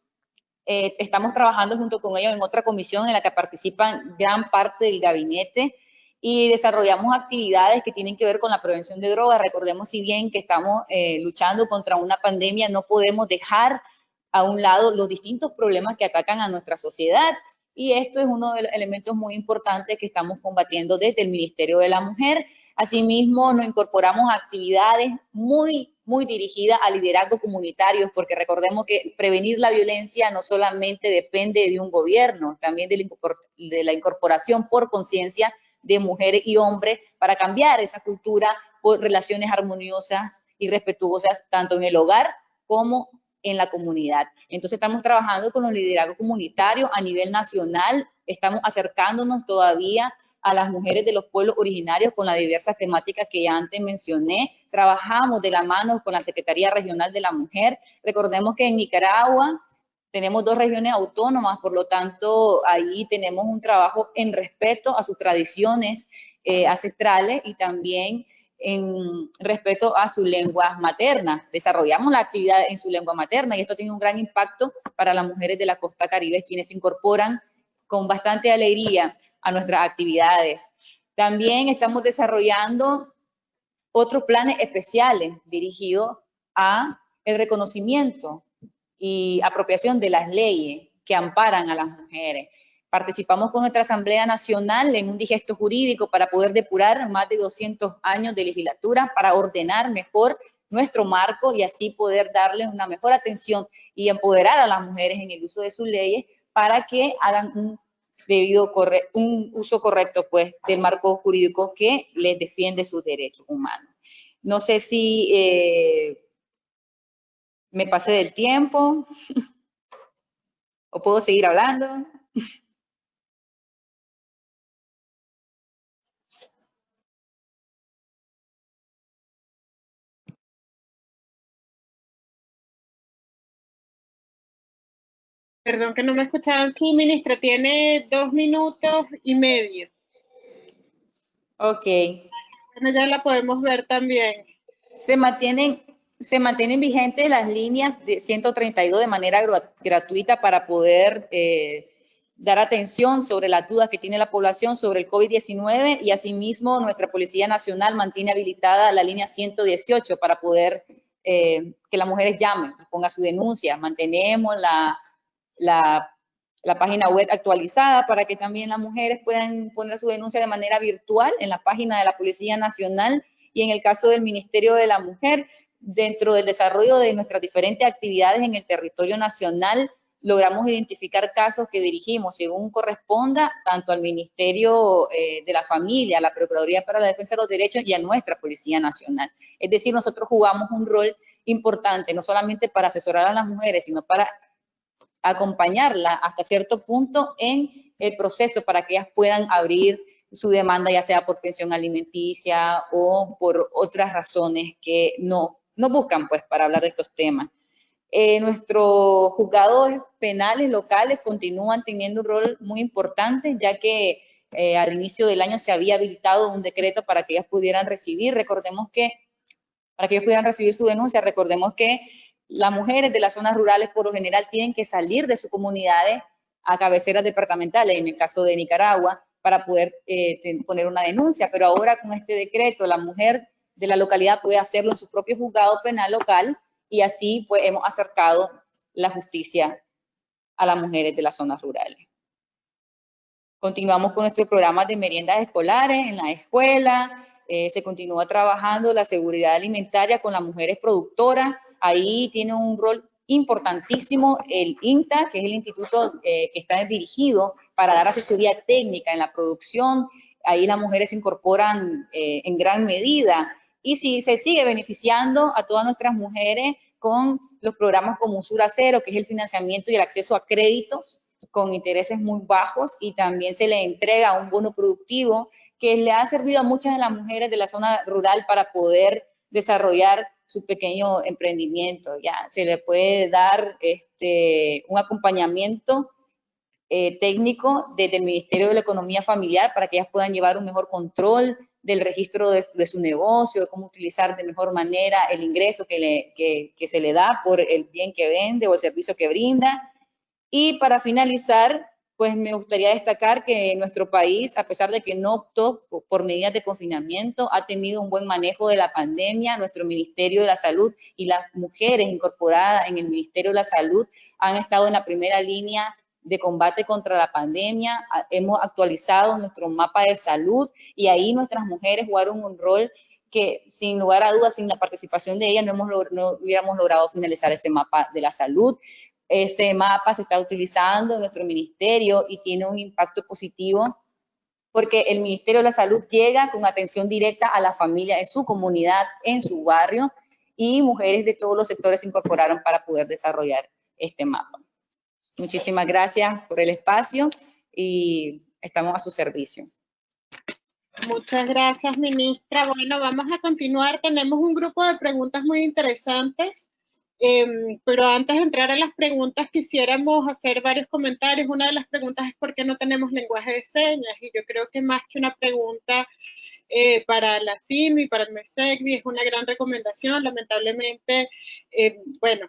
Estamos trabajando junto con ellos en otra comisión en la que participan gran parte del gabinete y desarrollamos actividades que tienen que ver con la prevención de drogas. Recordemos, si bien que estamos luchando contra una pandemia, no podemos dejar a un lado los distintos problemas que atacan a nuestra sociedad. Y esto es uno de los elementos muy importantes que estamos combatiendo desde el Ministerio de la Mujer. Asimismo, nos incorporamos a actividades muy dirigidas al liderazgo comunitario, porque recordemos que prevenir la violencia no solamente depende de un gobierno, también de la incorporación por conciencia de mujeres y hombres para cambiar esa cultura por relaciones armoniosas y respetuosas, tanto en el hogar como en la comunidad. Entonces estamos trabajando con los liderazgos comunitarios a nivel nacional, estamos acercándonos todavía a las mujeres de los pueblos originarios con las diversas temáticas que ya antes mencioné. Trabajamos de la mano con la Secretaría Regional de la Mujer. Recordemos que en Nicaragua tenemos 2 regiones autónomas, por lo tanto, ahí tenemos un trabajo en respeto a sus tradiciones ancestrales y también en respeto a sus lenguas maternas. Desarrollamos la actividad en su lengua materna y esto tiene un gran impacto para las mujeres de la costa caribe, quienes se incorporan con bastante alegría a nuestras actividades. También estamos desarrollando otros planes especiales dirigidos a el reconocimiento y apropiación de las leyes que amparan a las mujeres. Participamos con nuestra Asamblea Nacional en un digesto jurídico para poder depurar más de 200 años de legislatura, para ordenar mejor nuestro marco y así poder darle una mejor atención y empoderar a las mujeres en el uso de sus leyes para que hagan un uso correcto pues del marco jurídico que les defiende sus derechos humanos. No sé si me pasé del tiempo o puedo seguir hablando. Perdón que no me escuchaban. Sí, ministra, tiene 2 minutos y medio. Ok. Bueno, ya la podemos ver también. Se mantienen vigentes las líneas de 132 de manera gratuita para poder dar atención sobre las dudas que tiene la población sobre el COVID-19 y asimismo nuestra Policía Nacional mantiene habilitada la línea 118 para poder que las mujeres llamen, pongan su denuncia. Mantenemos la página web actualizada para que también las mujeres puedan poner su denuncia de manera virtual en la página de la Policía Nacional y en el caso del Ministerio de la Mujer, dentro del desarrollo de nuestras diferentes actividades en el territorio nacional, logramos identificar casos que dirigimos según corresponda tanto al Ministerio de la Familia, a la Procuraduría para la Defensa de los Derechos y a nuestra Policía Nacional. Es decir, nosotros jugamos un rol importante, no solamente para asesorar a las mujeres, sino para acompañarla hasta cierto punto en el proceso para que ellas puedan abrir su demanda, ya sea por pensión alimenticia o por otras razones que no buscan pues para hablar de estos temas. Nuestros juzgados penales locales continúan teniendo un rol muy importante, ya que al inicio del año se había habilitado un decreto para que ellas pudieran recibir, para que ellos pudieran recibir su denuncia. Recordemos que las mujeres de las zonas rurales por lo general tienen que salir de sus comunidades a cabeceras departamentales, en el caso de Nicaragua, para poder poner una denuncia, pero ahora con este decreto la mujer de la localidad puede hacerlo en su propio juzgado penal local y así pues hemos acercado la justicia a las mujeres de las zonas rurales. Continuamos con nuestros programas de meriendas escolares en la escuela, se continúa trabajando la seguridad alimentaria con las mujeres productoras, ahí tiene un rol importantísimo el INTA, que es el instituto que está dirigido para dar asesoría técnica en la producción, ahí las mujeres se incorporan en gran medida, y sí, se sigue beneficiando a todas nuestras mujeres con los programas como Usura Cero, que es el financiamiento y el acceso a créditos con intereses muy bajos, y también se le entrega un bono productivo que le ha servido a muchas de las mujeres de la zona rural para poder desarrollar su pequeño emprendimiento. Ya se le puede dar un acompañamiento técnico desde el Ministerio de la Economía Familiar para que ellas puedan llevar un mejor control del registro de su negocio, de cómo utilizar de mejor manera el ingreso que se le da por el bien que vende o el servicio que brinda. Y para finalizar, pues me gustaría destacar que nuestro país, a pesar de que no optó por medidas de confinamiento, ha tenido un buen manejo de la pandemia. Nuestro Ministerio de la Salud y las mujeres incorporadas en el Ministerio de la Salud han estado en la primera línea de combate contra la pandemia. Hemos actualizado nuestro mapa de salud y ahí nuestras mujeres jugaron un rol que sin lugar a dudas, sin la participación de ellas, no hubiéramos logrado finalizar ese mapa de la salud. Ese mapa se está utilizando en nuestro ministerio y tiene un impacto positivo porque el Ministerio de la Salud llega con atención directa a la familia en su comunidad, en su barrio, y mujeres de todos los sectores se incorporaron para poder desarrollar este mapa. Muchísimas gracias por el espacio y estamos a su servicio. Muchas gracias, ministra. Bueno, vamos a continuar. Tenemos un grupo de preguntas muy interesantes, pero antes de entrar a las preguntas quisiéramos hacer varios comentarios. Una de las preguntas es ¿por qué no tenemos lenguaje de señas? Y yo creo que más que una pregunta para la CIMI y para el MESECVI es una gran recomendación. Lamentablemente, bueno,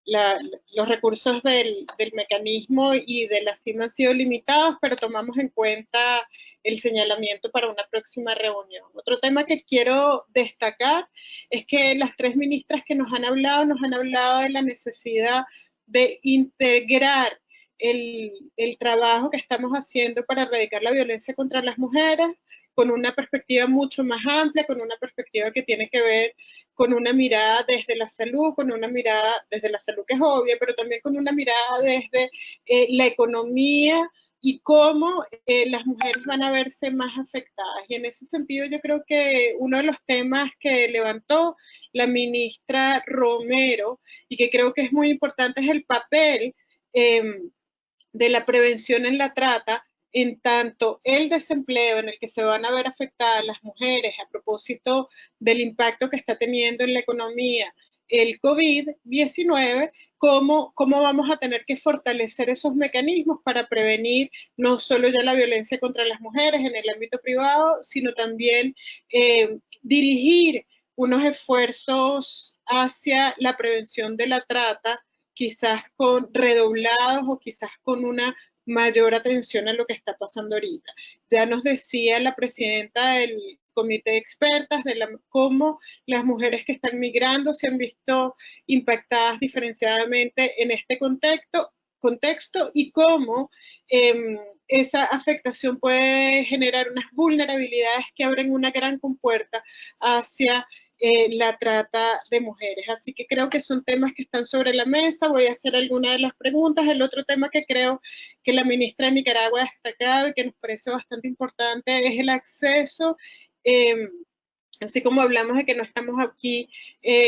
los recursos del mecanismo y de la CIMA han sido limitados, pero tomamos en cuenta el señalamiento para una próxima reunión. Otro tema que quiero destacar es que las tres ministras que nos han hablado de la necesidad de integrar el trabajo que estamos haciendo para erradicar la violencia contra las mujeres con una perspectiva mucho más amplia, con una perspectiva que tiene que ver con una mirada desde la salud, con una mirada desde la salud que es obvia, pero también con una mirada desde la economía y cómo las mujeres van a verse más afectadas. Y en ese sentido yo creo que uno de los temas que levantó la ministra Romero y que creo que es muy importante es el papel de la prevención en la trata, en tanto el desempleo en el que se van a ver afectadas las mujeres a propósito del impacto que está teniendo en la economía el COVID-19, cómo vamos a tener que fortalecer esos mecanismos para prevenir no solo ya la violencia contra las mujeres en el ámbito privado, sino también dirigir unos esfuerzos hacia la prevención de la trata, quizás con redoblados o quizás con una mayor atención a lo que está pasando ahorita. Ya nos decía la presidenta del comité de expertas de cómo las mujeres que están migrando se han visto impactadas diferenciadamente en este contexto y cómo esa afectación puede generar unas vulnerabilidades que abren una gran compuerta hacia la trata de mujeres. Así que creo que son temas que están sobre la mesa. Voy a hacer algunas de las preguntas. El otro tema que creo que la ministra de Nicaragua ha destacado y que nos parece bastante importante es el acceso. Así como hablamos de que no estamos aquí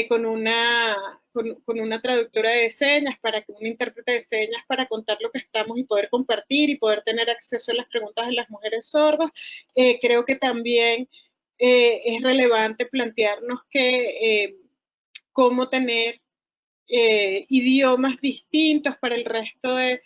con una traductora de señas, un intérprete de señas para contar lo que estamos y poder compartir y poder tener acceso a las preguntas de las mujeres sordas, creo que también es relevante plantearnos que cómo tener idiomas distintos para el resto de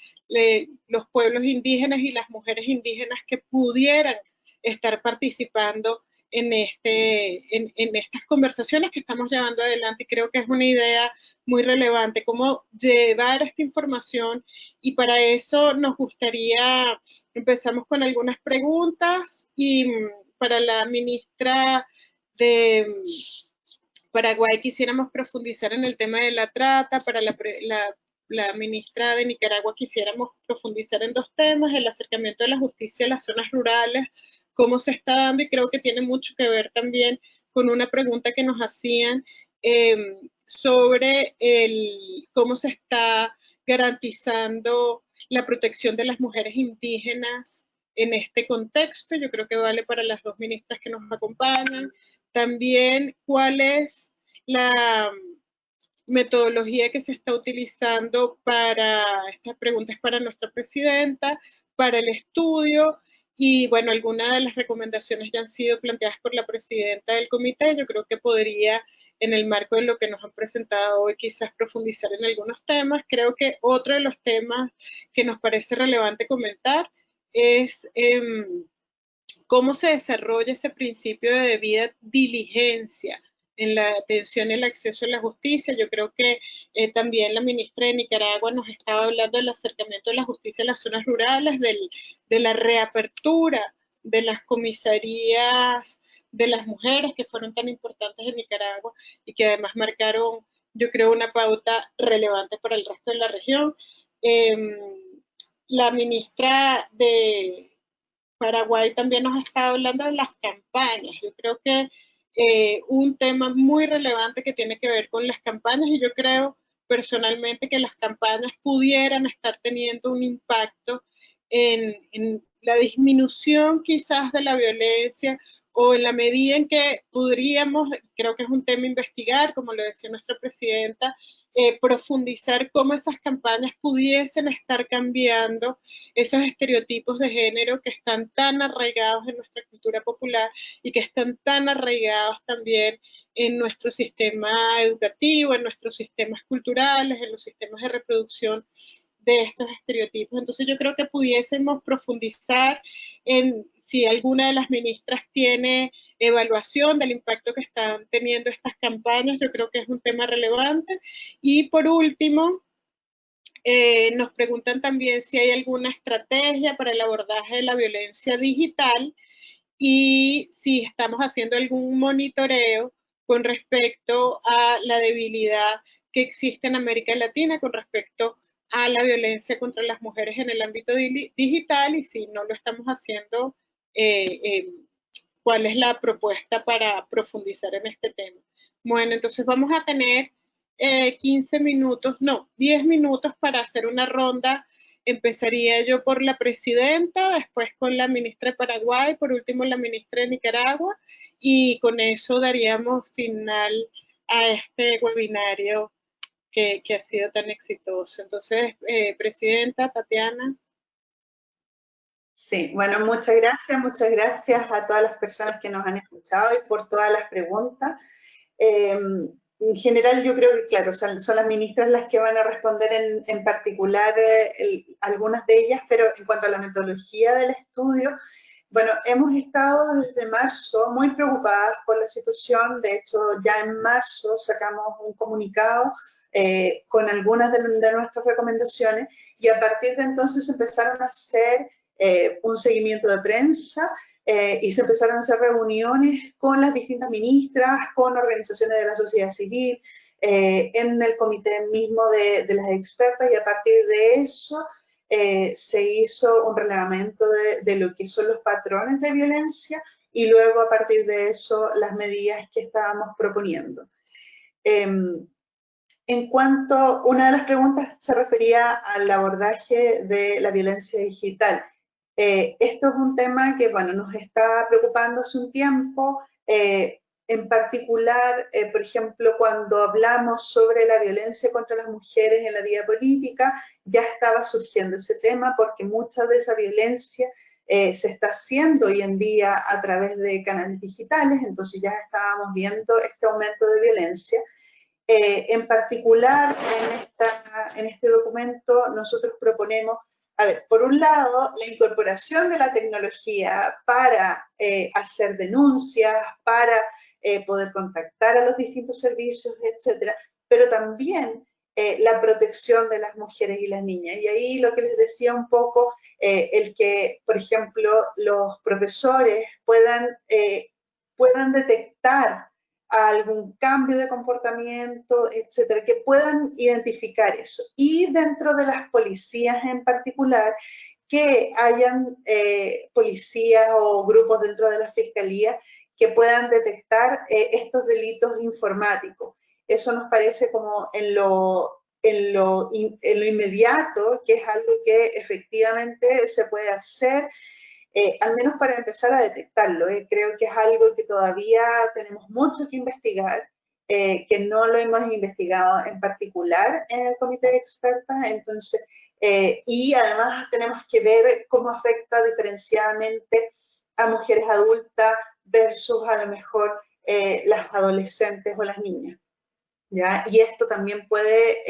los pueblos indígenas y las mujeres indígenas que pudieran estar participando en estas conversaciones que estamos llevando adelante. Y creo que es una idea muy relevante, cómo llevar esta información, y para eso nos gustaría, empezamos con algunas preguntas, y para la ministra de Paraguay quisiéramos profundizar en el tema de la trata, para la ministra de Nicaragua quisiéramos profundizar en dos temas: el acercamiento de la justicia a las zonas rurales, cómo se está dando, y creo que tiene mucho que ver también con una pregunta que nos hacían sobre cómo se está garantizando la protección de las mujeres indígenas en este contexto. Yo creo que vale para las dos ministras que nos acompañan. También, ¿cuál es la metodología que se está utilizando para, esta pregunta es para nuestra presidenta, para el estudio? Y bueno, algunas de las recomendaciones ya han sido planteadas por la presidenta del comité. Yo creo que podría, en el marco de lo que nos han presentado hoy, quizás profundizar en algunos temas. Creo que otro de los temas que nos parece relevante comentar es cómo se desarrolla ese principio de debida diligencia en la atención y el acceso a la justicia. Yo creo que también la ministra de Nicaragua nos estaba hablando del acercamiento de la justicia a las zonas rurales, de la reapertura de las comisarías de las mujeres, que fueron tan importantes en Nicaragua y que además marcaron, yo creo, una pauta relevante para el resto de la región. La ministra de Paraguay también nos ha estado hablando de las campañas. Yo creo que un tema muy relevante que tiene que ver con las campañas, y yo creo personalmente que las campañas pudieran estar teniendo un impacto en la disminución quizás de la violencia, o en la medida en que podríamos, creo que es un tema a investigar, como lo decía nuestra presidenta, profundizar cómo esas campañas pudiesen estar cambiando esos estereotipos de género que están tan arraigados en nuestra cultura popular y que están tan arraigados también en nuestro sistema educativo, en nuestros sistemas culturales, en los sistemas de reproducción de estos estereotipos. Entonces yo creo que pudiésemos profundizar en si alguna de las ministras tiene evaluación del impacto que están teniendo estas campañas. Yo creo que es un tema relevante. Y por último, nos preguntan también si hay alguna estrategia para el abordaje de la violencia digital y si estamos haciendo algún monitoreo con respecto a la debilidad que existe en América Latina con respecto a la violencia contra las mujeres en el ámbito digital, y si no lo estamos haciendo, cuál es la propuesta para profundizar en este tema. Bueno, entonces vamos a tener 15 minutos, no, 10 minutos para hacer una ronda. Empezaría yo por la presidenta, después con la ministra de Paraguay, por último la ministra de Nicaragua, y con eso daríamos final a este webinario que ha sido tan exitoso. Entonces, presidenta Tatiana. Sí, bueno, muchas gracias a todas las personas que nos han escuchado y por todas las preguntas. En general yo creo que, claro, son las ministras las que van a responder en particular algunas de ellas, pero en cuanto a la metodología del estudio, bueno, hemos estado desde marzo muy preocupadas por la situación. De hecho, ya en marzo sacamos un comunicado con algunas de nuestras recomendaciones, y a partir de entonces empezaron a hacer un seguimiento de prensa y se empezaron a hacer reuniones con las distintas ministras, con organizaciones de la sociedad civil, en el comité mismo de las expertas, y a partir de eso se hizo un relevamiento de lo que son los patrones de violencia y luego a partir de eso las medidas que estábamos proponiendo. En cuanto, una de las preguntas se refería al abordaje de la violencia digital. Esto es un tema que, bueno, nos está preocupando hace un tiempo. En particular, por ejemplo, cuando hablamos sobre la violencia contra las mujeres en la vida política, ya estaba surgiendo ese tema porque mucha de esa violencia se está haciendo hoy en día a través de canales digitales, entonces ya estábamos viendo este aumento de violencia. En particular, en este documento nosotros proponemos, a ver, por un lado, la incorporación de la tecnología para hacer denuncias, para poder contactar a los distintos servicios, etcétera, pero también la protección de las mujeres y las niñas. Y ahí lo que les decía un poco, el que, por ejemplo, los profesores puedan detectar algún cambio de comportamiento, etcétera, que puedan identificar eso. Y dentro de las policías en particular, que hayan policías o grupos dentro de la fiscalía que puedan detectar estos delitos informáticos. Eso nos parece como en lo inmediato, que es algo que efectivamente se puede hacer, al menos para empezar a detectarlo. Creo que es algo que todavía tenemos mucho que investigar, que no lo hemos investigado en particular en el comité de expertas, entonces, y además tenemos que ver cómo afecta diferenciadamente a mujeres adultas versus a lo mejor las adolescentes o las niñas. ¿Ya? Y esto también puede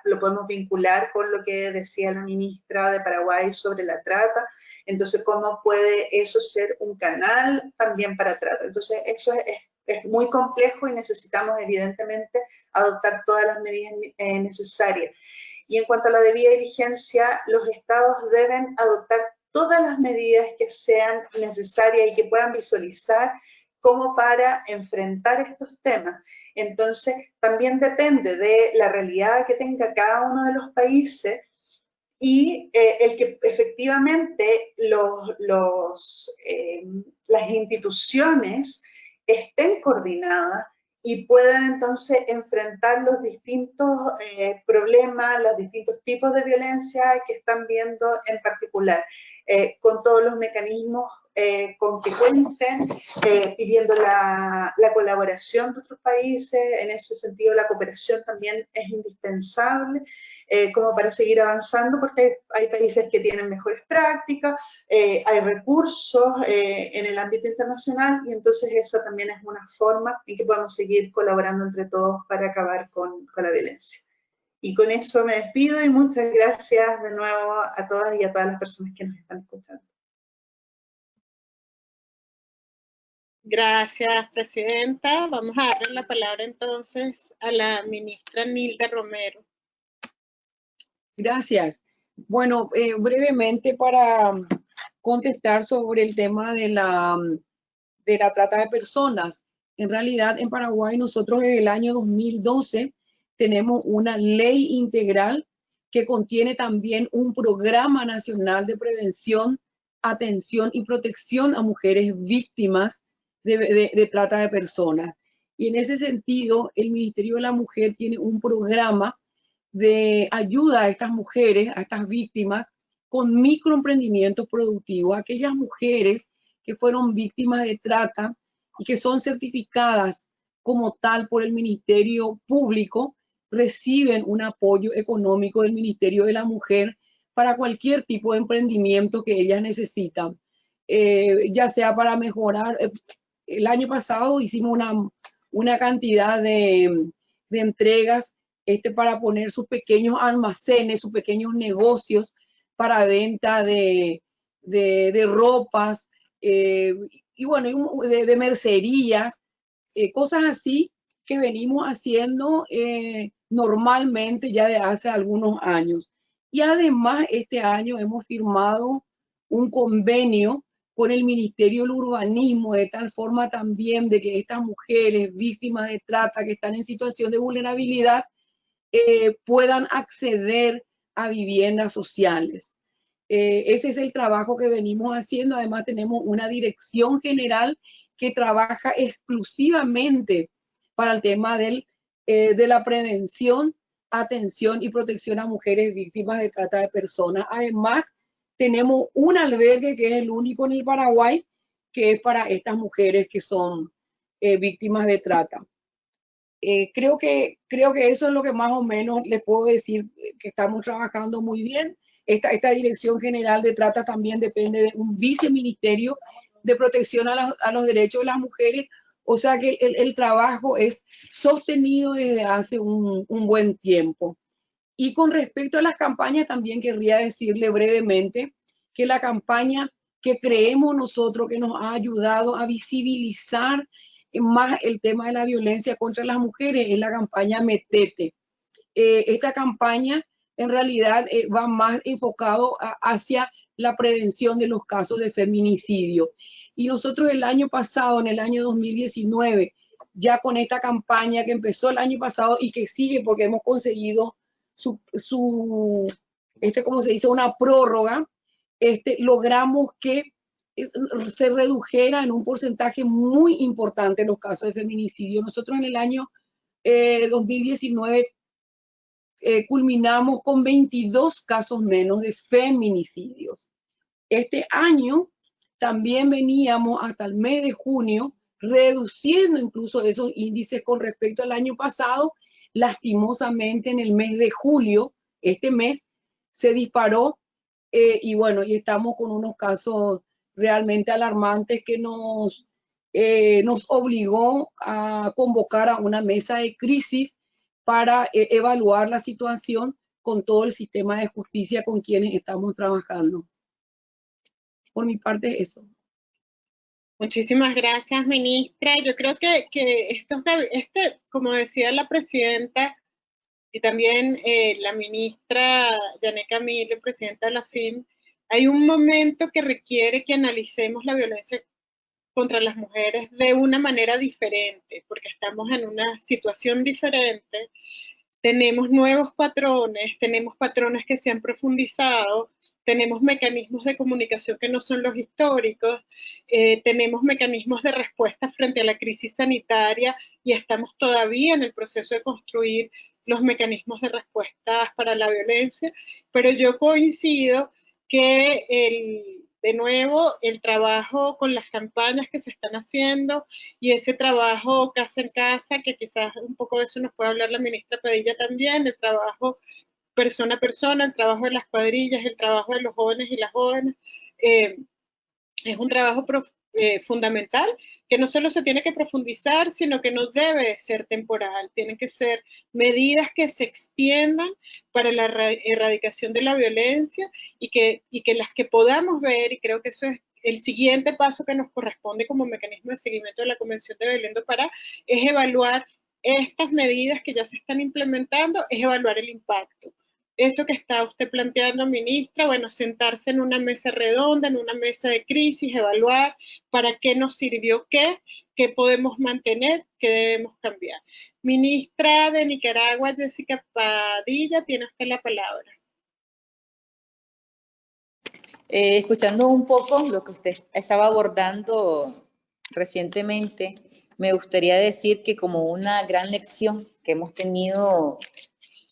lo podemos vincular con lo que decía la ministra de Paraguay sobre la trata. Entonces, ¿cómo puede eso ser un canal también para trata? Entonces, eso es muy complejo y necesitamos evidentemente adoptar todas las medidas necesarias. Y en cuanto a la debida diligencia, los estados deben adoptar todas las medidas que sean necesarias y que puedan visualizar como para enfrentar estos temas. Entonces, también depende de la realidad que tenga cada uno de los países y el que efectivamente las instituciones estén coordinadas y puedan entonces enfrentar los distintos problemas, los distintos tipos de violencia que están viendo en particular, con todos los mecanismos con que cuenten, pidiendo la colaboración de otros países. En ese sentido, la cooperación también es indispensable como para seguir avanzando, porque hay países que tienen mejores prácticas, hay recursos en el ámbito internacional, y entonces esa también es una forma en que podemos seguir colaborando entre todos para acabar con la violencia. Y con eso me despido y muchas gracias de nuevo a todas y a todas las personas que nos están escuchando. Gracias, presidenta. Vamos a darle la palabra entonces a la ministra Nilda Romero. Gracias. Bueno, brevemente para contestar sobre el tema de la trata de personas. En realidad, en Paraguay, nosotros desde el año 2012 tenemos una ley integral que contiene también un programa nacional de prevención, atención y protección a mujeres víctimas de trata de personas. Y en ese sentido, el Ministerio de la Mujer tiene un programa de ayuda a estas mujeres, a estas víctimas, con microemprendimientos productivos. Aquellas mujeres que fueron víctimas de trata y que son certificadas como tal por el Ministerio Público, reciben un apoyo económico del Ministerio de la Mujer para cualquier tipo de emprendimiento que ellas necesitan, ya sea para mejorar. El año pasado hicimos una cantidad de entregas para poner sus pequeños almacenes, sus pequeños negocios para venta de ropas, y bueno, de mercerías, cosas así que venimos haciendo normalmente ya de hace algunos años. Y además este año hemos firmado un convenio con el Ministerio del Urbanismo, de tal forma también de que estas mujeres víctimas de trata que están en situación de vulnerabilidad puedan acceder a viviendas sociales. Ese es el trabajo que venimos haciendo. Además, tenemos una dirección general que trabaja exclusivamente para el tema de la prevención, atención y protección a mujeres víctimas de trata de personas. Además, tenemos un albergue que es el único en el Paraguay, que es para estas mujeres que son víctimas de trata. Creo que eso es lo que más o menos les puedo decir, que estamos trabajando muy bien. Esta Dirección General de Trata también depende de un viceministerio de protección a los derechos de las mujeres, o sea que el trabajo es sostenido desde hace un buen tiempo. Y con respecto a las campañas, también querría decirle brevemente que la campaña que creemos nosotros que nos ha ayudado a visibilizar más el tema de la violencia contra las mujeres es la campaña Metete. Esta campaña en realidad va más enfocado hacia la prevención de los casos de feminicidio. Y nosotros el año pasado, en el año 2019, ya con esta campaña que empezó el año pasado y que sigue porque hemos conseguido ¿cómo se dice? Una prórroga, logramos que se redujera en un porcentaje muy importante los casos de feminicidio. Nosotros en el año 2019 culminamos con 22 casos menos de feminicidios. Este año también veníamos hasta el mes de junio reduciendo incluso esos índices con respecto al año pasado. Lastimosamente en el mes de julio, este mes, se disparó y bueno, y estamos con unos casos realmente alarmantes que nos obligó a convocar a una mesa de crisis para evaluar la situación con todo el sistema de justicia con quienes estamos trabajando. Por mi parte, eso. Muchísimas gracias, ministra. Yo creo que como decía la presidenta y también la ministra Yané Camilo, presidenta de la CIM, hay un momento que requiere que analicemos la violencia contra las mujeres de una manera diferente, porque estamos en una situación diferente. Tenemos nuevos patrones, tenemos patrones que se han profundizado, tenemos mecanismos de comunicación que no son los históricos, tenemos mecanismos de respuesta frente a la crisis sanitaria y estamos todavía en el proceso de construir los mecanismos de respuesta para la violencia, pero yo coincido que de nuevo, el trabajo con las campañas que se están haciendo y ese trabajo casa en casa, que quizás un poco de eso nos puede hablar la ministra Padilla también, el trabajo persona a persona, el trabajo de las cuadrillas, el trabajo de los jóvenes y las jóvenes, es un trabajo fundamental que no solo se tiene que profundizar, sino que no debe ser temporal. Tienen que ser medidas que se extiendan para la erradicación de la violencia y que las que podamos ver, y creo que eso es el siguiente paso que nos corresponde como mecanismo de seguimiento de la Convención de Belén do Pará, es evaluar estas medidas que ya se están implementando, es evaluar el impacto. Eso que está usted planteando, ministra, bueno, sentarse en una mesa redonda, en una mesa de crisis, evaluar para qué nos sirvió qué podemos mantener, qué debemos cambiar. Ministra de Nicaragua, Jessica Padilla, tiene usted la palabra. Escuchando un poco lo que usted estaba abordando recientemente, me gustaría decir que como una gran lección que hemos tenido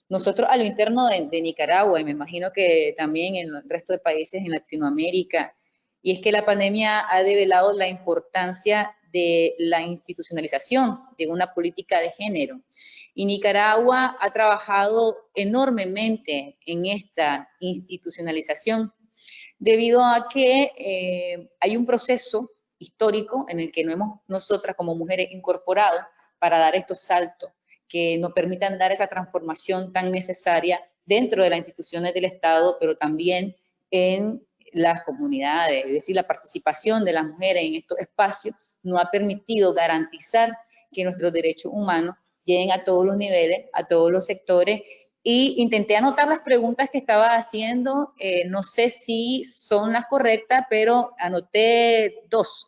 nosotros a lo interno de Nicaragua, y me imagino que también en el resto de países en Latinoamérica, y es que la pandemia ha develado la importancia de la institucionalización de una política de género. Y Nicaragua ha trabajado enormemente en esta institucionalización, debido a que hay un proceso histórico en el que no hemos nosotras como mujeres incorporado para dar estos saltos que nos permitan dar esa transformación tan necesaria dentro de las instituciones del Estado, pero también en las comunidades. Es decir, la participación de las mujeres en estos espacios nos ha permitido garantizar que nuestros derechos humanos lleguen a todos los niveles, a todos los sectores. Y intenté anotar las preguntas que estaba haciendo, no sé si son las correctas, pero anoté dos.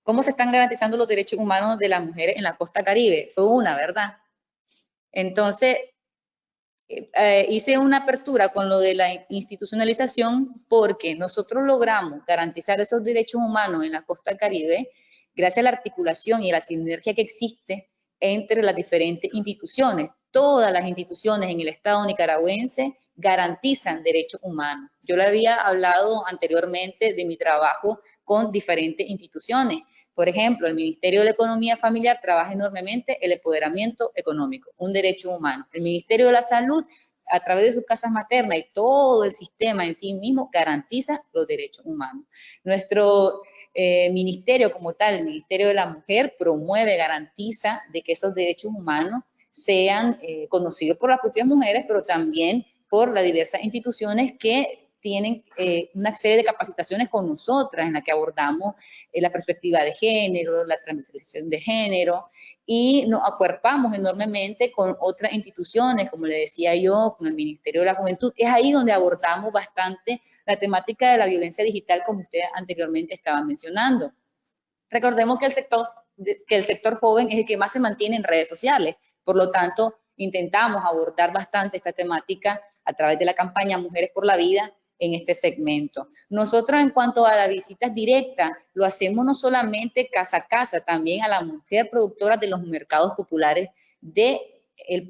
¿Cómo se están garantizando los derechos humanos de las mujeres en la costa caribe? Fue una, ¿verdad? Entonces, hice una apertura con lo de la institucionalización porque nosotros logramos garantizar esos derechos humanos en la costa caribe gracias a la articulación y a la sinergia que existe entre las diferentes instituciones. Todas las instituciones en el Estado nicaragüense garantizan derechos humanos. Yo le había hablado anteriormente de mi trabajo con diferentes instituciones. Por ejemplo, el Ministerio de la Economía Familiar trabaja enormemente el empoderamiento económico, un derecho humano. El Ministerio de la Salud, a través de sus casas maternas y todo el sistema en sí mismo, garantiza los derechos humanos. Nuestro ministerio como tal, el Ministerio de la Mujer, promueve, garantiza de que esos derechos humanos sean conocidos por las propias mujeres, pero también por las diversas instituciones que tienen una serie de capacitaciones con nosotras en la que abordamos la perspectiva de género, la transversalización de género, y nos acuerpamos enormemente con otras instituciones, como le decía yo, con el Ministerio de la Juventud. Es ahí donde abordamos bastante la temática de la violencia digital, como usted anteriormente estaba mencionando. Recordemos que el sector joven es el que más se mantiene en redes sociales, por lo tanto, intentamos abordar bastante esta temática a través de la campaña Mujeres por la Vida en este segmento. Nosotros, en cuanto a las visitas directas, lo hacemos no solamente casa a casa, también a la mujer productora de los mercados populares del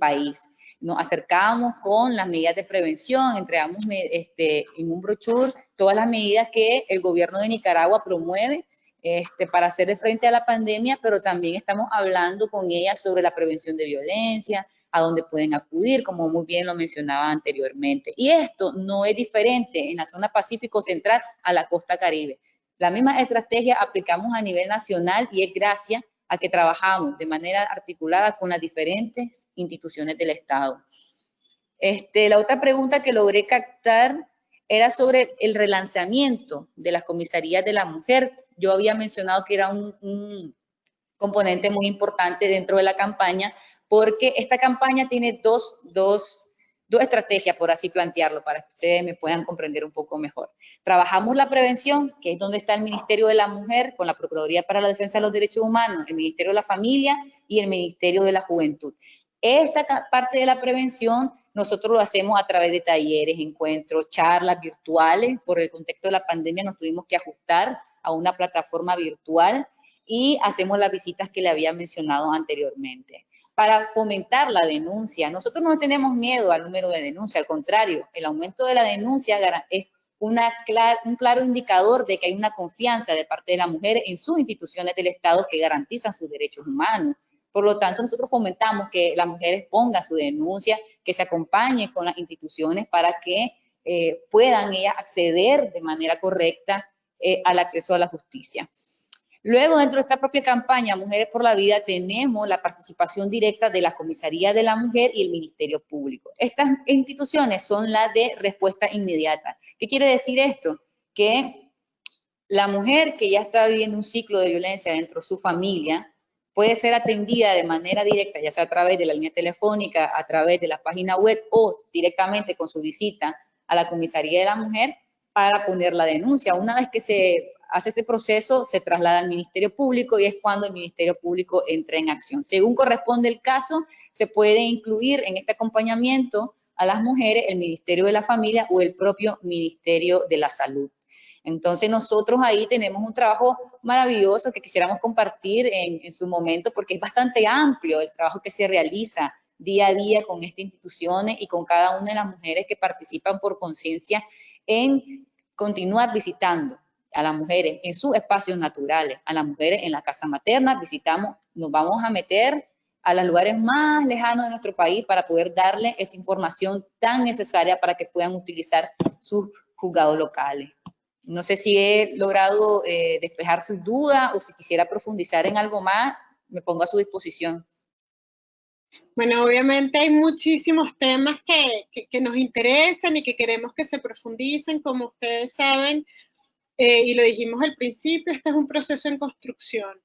país. Nos acercamos con las medidas de prevención, entregamos en un brochure todas las medidas que el gobierno de Nicaragua promueve para hacer frente a la pandemia, pero también estamos hablando con ellas sobre la prevención de violencia, a dónde pueden acudir, como muy bien lo mencionaba anteriormente. Y esto no es diferente en la zona Pacífico Central a la costa Caribe. La misma estrategia aplicamos a nivel nacional y es gracias a que trabajamos de manera articulada con las diferentes instituciones del Estado. La otra pregunta que logré captar era sobre el relanzamiento de las comisarías de la mujer. Yo había mencionado que era un componente muy importante dentro de la campaña, porque esta campaña tiene dos estrategias, por así plantearlo, para que ustedes me puedan comprender un poco mejor. Trabajamos la prevención, que es donde está el Ministerio de la Mujer, con la Procuraduría para la Defensa de los Derechos Humanos, el Ministerio de la Familia y el Ministerio de la Juventud. Esta parte de la prevención nosotros lo hacemos a través de talleres, encuentros, charlas virtuales. Por el contexto de la pandemia nos tuvimos que ajustar a una plataforma virtual y hacemos las visitas que le había mencionado anteriormente. Para fomentar la denuncia, nosotros no tenemos miedo al número de denuncia, al contrario, el aumento de la denuncia es un claro indicador de que hay una confianza de parte de la mujer en sus instituciones del Estado que garantizan sus derechos humanos. Por lo tanto, nosotros fomentamos que las mujeres pongan su denuncia, que se acompañen con las instituciones para que puedan ellas acceder de manera correcta al acceso a la justicia. Luego, dentro de esta propia campaña Mujeres por la Vida, tenemos la participación directa de la Comisaría de la Mujer y el Ministerio Público. Estas instituciones son las de respuesta inmediata. ¿Qué quiere decir esto? Que la mujer que ya está viviendo un ciclo de violencia dentro de su familia puede ser atendida de manera directa, ya sea a través de la línea telefónica, a través de la página web o directamente con su visita a la Comisaría de la Mujer para poner la denuncia. Una vez que se hace este proceso, se traslada al Ministerio Público y es cuando el Ministerio Público entra en acción. Según corresponde el caso, se puede incluir en este acompañamiento a las mujeres el Ministerio de la Familia o el propio Ministerio de la Salud. Entonces nosotros ahí tenemos un trabajo maravilloso que quisiéramos compartir en su momento porque es bastante amplio el trabajo que se realiza día a día con estas instituciones y con cada una de las mujeres que participan por conciencia en continuar visitando a las mujeres en sus espacios naturales, a las mujeres en la casa materna, nos vamos a meter a los lugares más lejanos de nuestro país para poder darle esa información tan necesaria para que puedan utilizar sus juzgados locales. No sé si he logrado despejar sus dudas o si quisiera profundizar en algo más, me pongo a su disposición. Bueno, obviamente hay muchísimos temas que nos interesan y que queremos que se profundicen, como ustedes saben, y lo dijimos al principio, este es un proceso en construcción.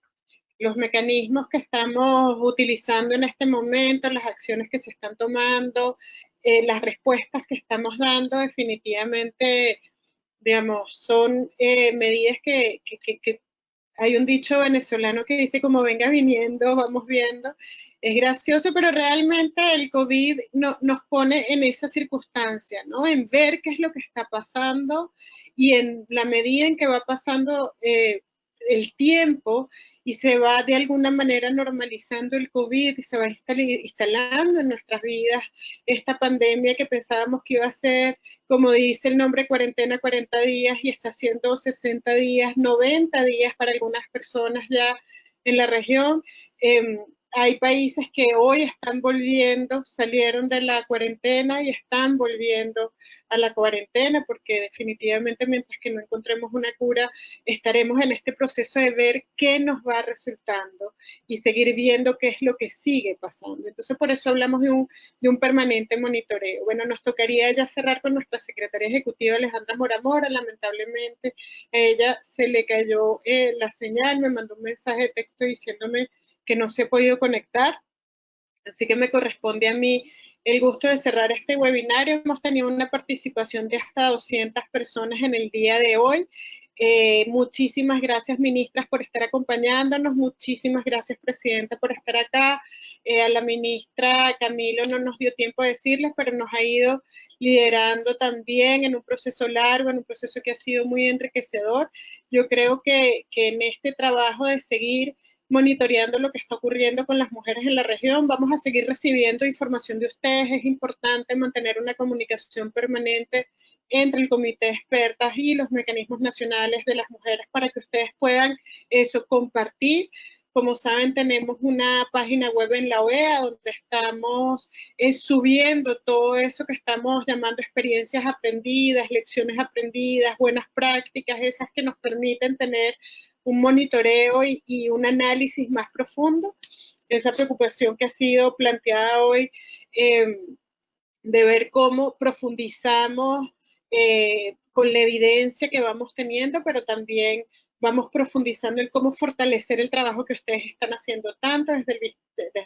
Los mecanismos que estamos utilizando en este momento, las acciones que se están tomando, las respuestas que estamos dando, definitivamente, digamos, son medidas que hay un dicho venezolano que dice como venga viniendo, vamos viendo. Es gracioso, pero realmente el COVID nos pone en esa circunstancia, ¿no? En ver qué es lo que está pasando y en la medida en que va pasando el tiempo y se va de alguna manera normalizando el COVID y se va instalando en nuestras vidas esta pandemia que pensábamos que iba a ser, como dice el nombre, cuarentena 40 días y está haciendo 60 días, 90 días para algunas personas ya en la región. Hay países que hoy están volviendo, salieron de la cuarentena y están volviendo a la cuarentena porque definitivamente mientras que no encontremos una cura estaremos en este proceso de ver qué nos va resultando y seguir viendo qué es lo que sigue pasando. Entonces por eso hablamos de un permanente monitoreo. Bueno, nos tocaría ya cerrar con nuestra secretaria ejecutiva Alejandra Mora, lamentablemente a ella se le cayó la señal, me mandó un mensaje de texto diciéndome que no se ha podido conectar, así que me corresponde a mí el gusto de cerrar este webinario. Hemos tenido una participación de hasta 200 personas en el día de hoy. Muchísimas gracias, ministras, por estar acompañándonos. Muchísimas gracias, presidenta, por estar acá. A la ministra Camilo no nos dio tiempo de decirles, pero nos ha ido liderando también en un proceso largo, en un proceso que ha sido muy enriquecedor. Yo creo que en este trabajo de seguir monitoreando lo que está ocurriendo con las mujeres en la región. Vamos a seguir recibiendo información de ustedes. Es importante mantener una comunicación permanente entre el comité de expertas y los mecanismos nacionales de las mujeres para que ustedes puedan eso compartir. Como saben, tenemos una página web en la OEA donde estamos subiendo todo eso que estamos llamando experiencias aprendidas, lecciones aprendidas, buenas prácticas, esas que nos permiten tener un monitoreo y un análisis más profundo. Esa preocupación que ha sido planteada hoy de ver cómo profundizamos con la evidencia que vamos teniendo, pero también vamos profundizando en cómo fortalecer el trabajo que ustedes están haciendo, tanto desde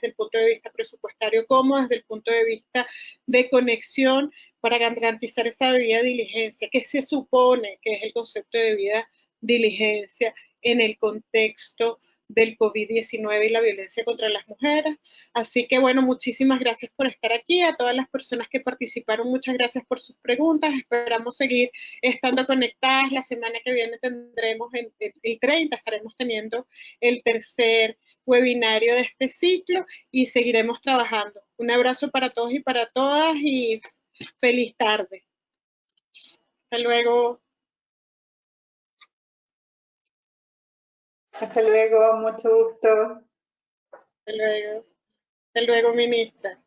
el punto de vista presupuestario como desde el punto de vista de conexión para garantizar esa debida diligencia, que se supone que es el concepto de debida diligencia en el contexto del COVID-19 y la violencia contra las mujeres. Así que bueno, muchísimas gracias por estar aquí. A todas las personas que participaron, muchas gracias por sus preguntas. Esperamos seguir estando conectadas. La semana que viene tendremos, el 30, estaremos teniendo el tercer webinario de este ciclo y seguiremos trabajando. Un abrazo para todos y para todas y feliz tarde. Hasta luego. Hasta luego, mucho gusto. Hasta luego, ministra.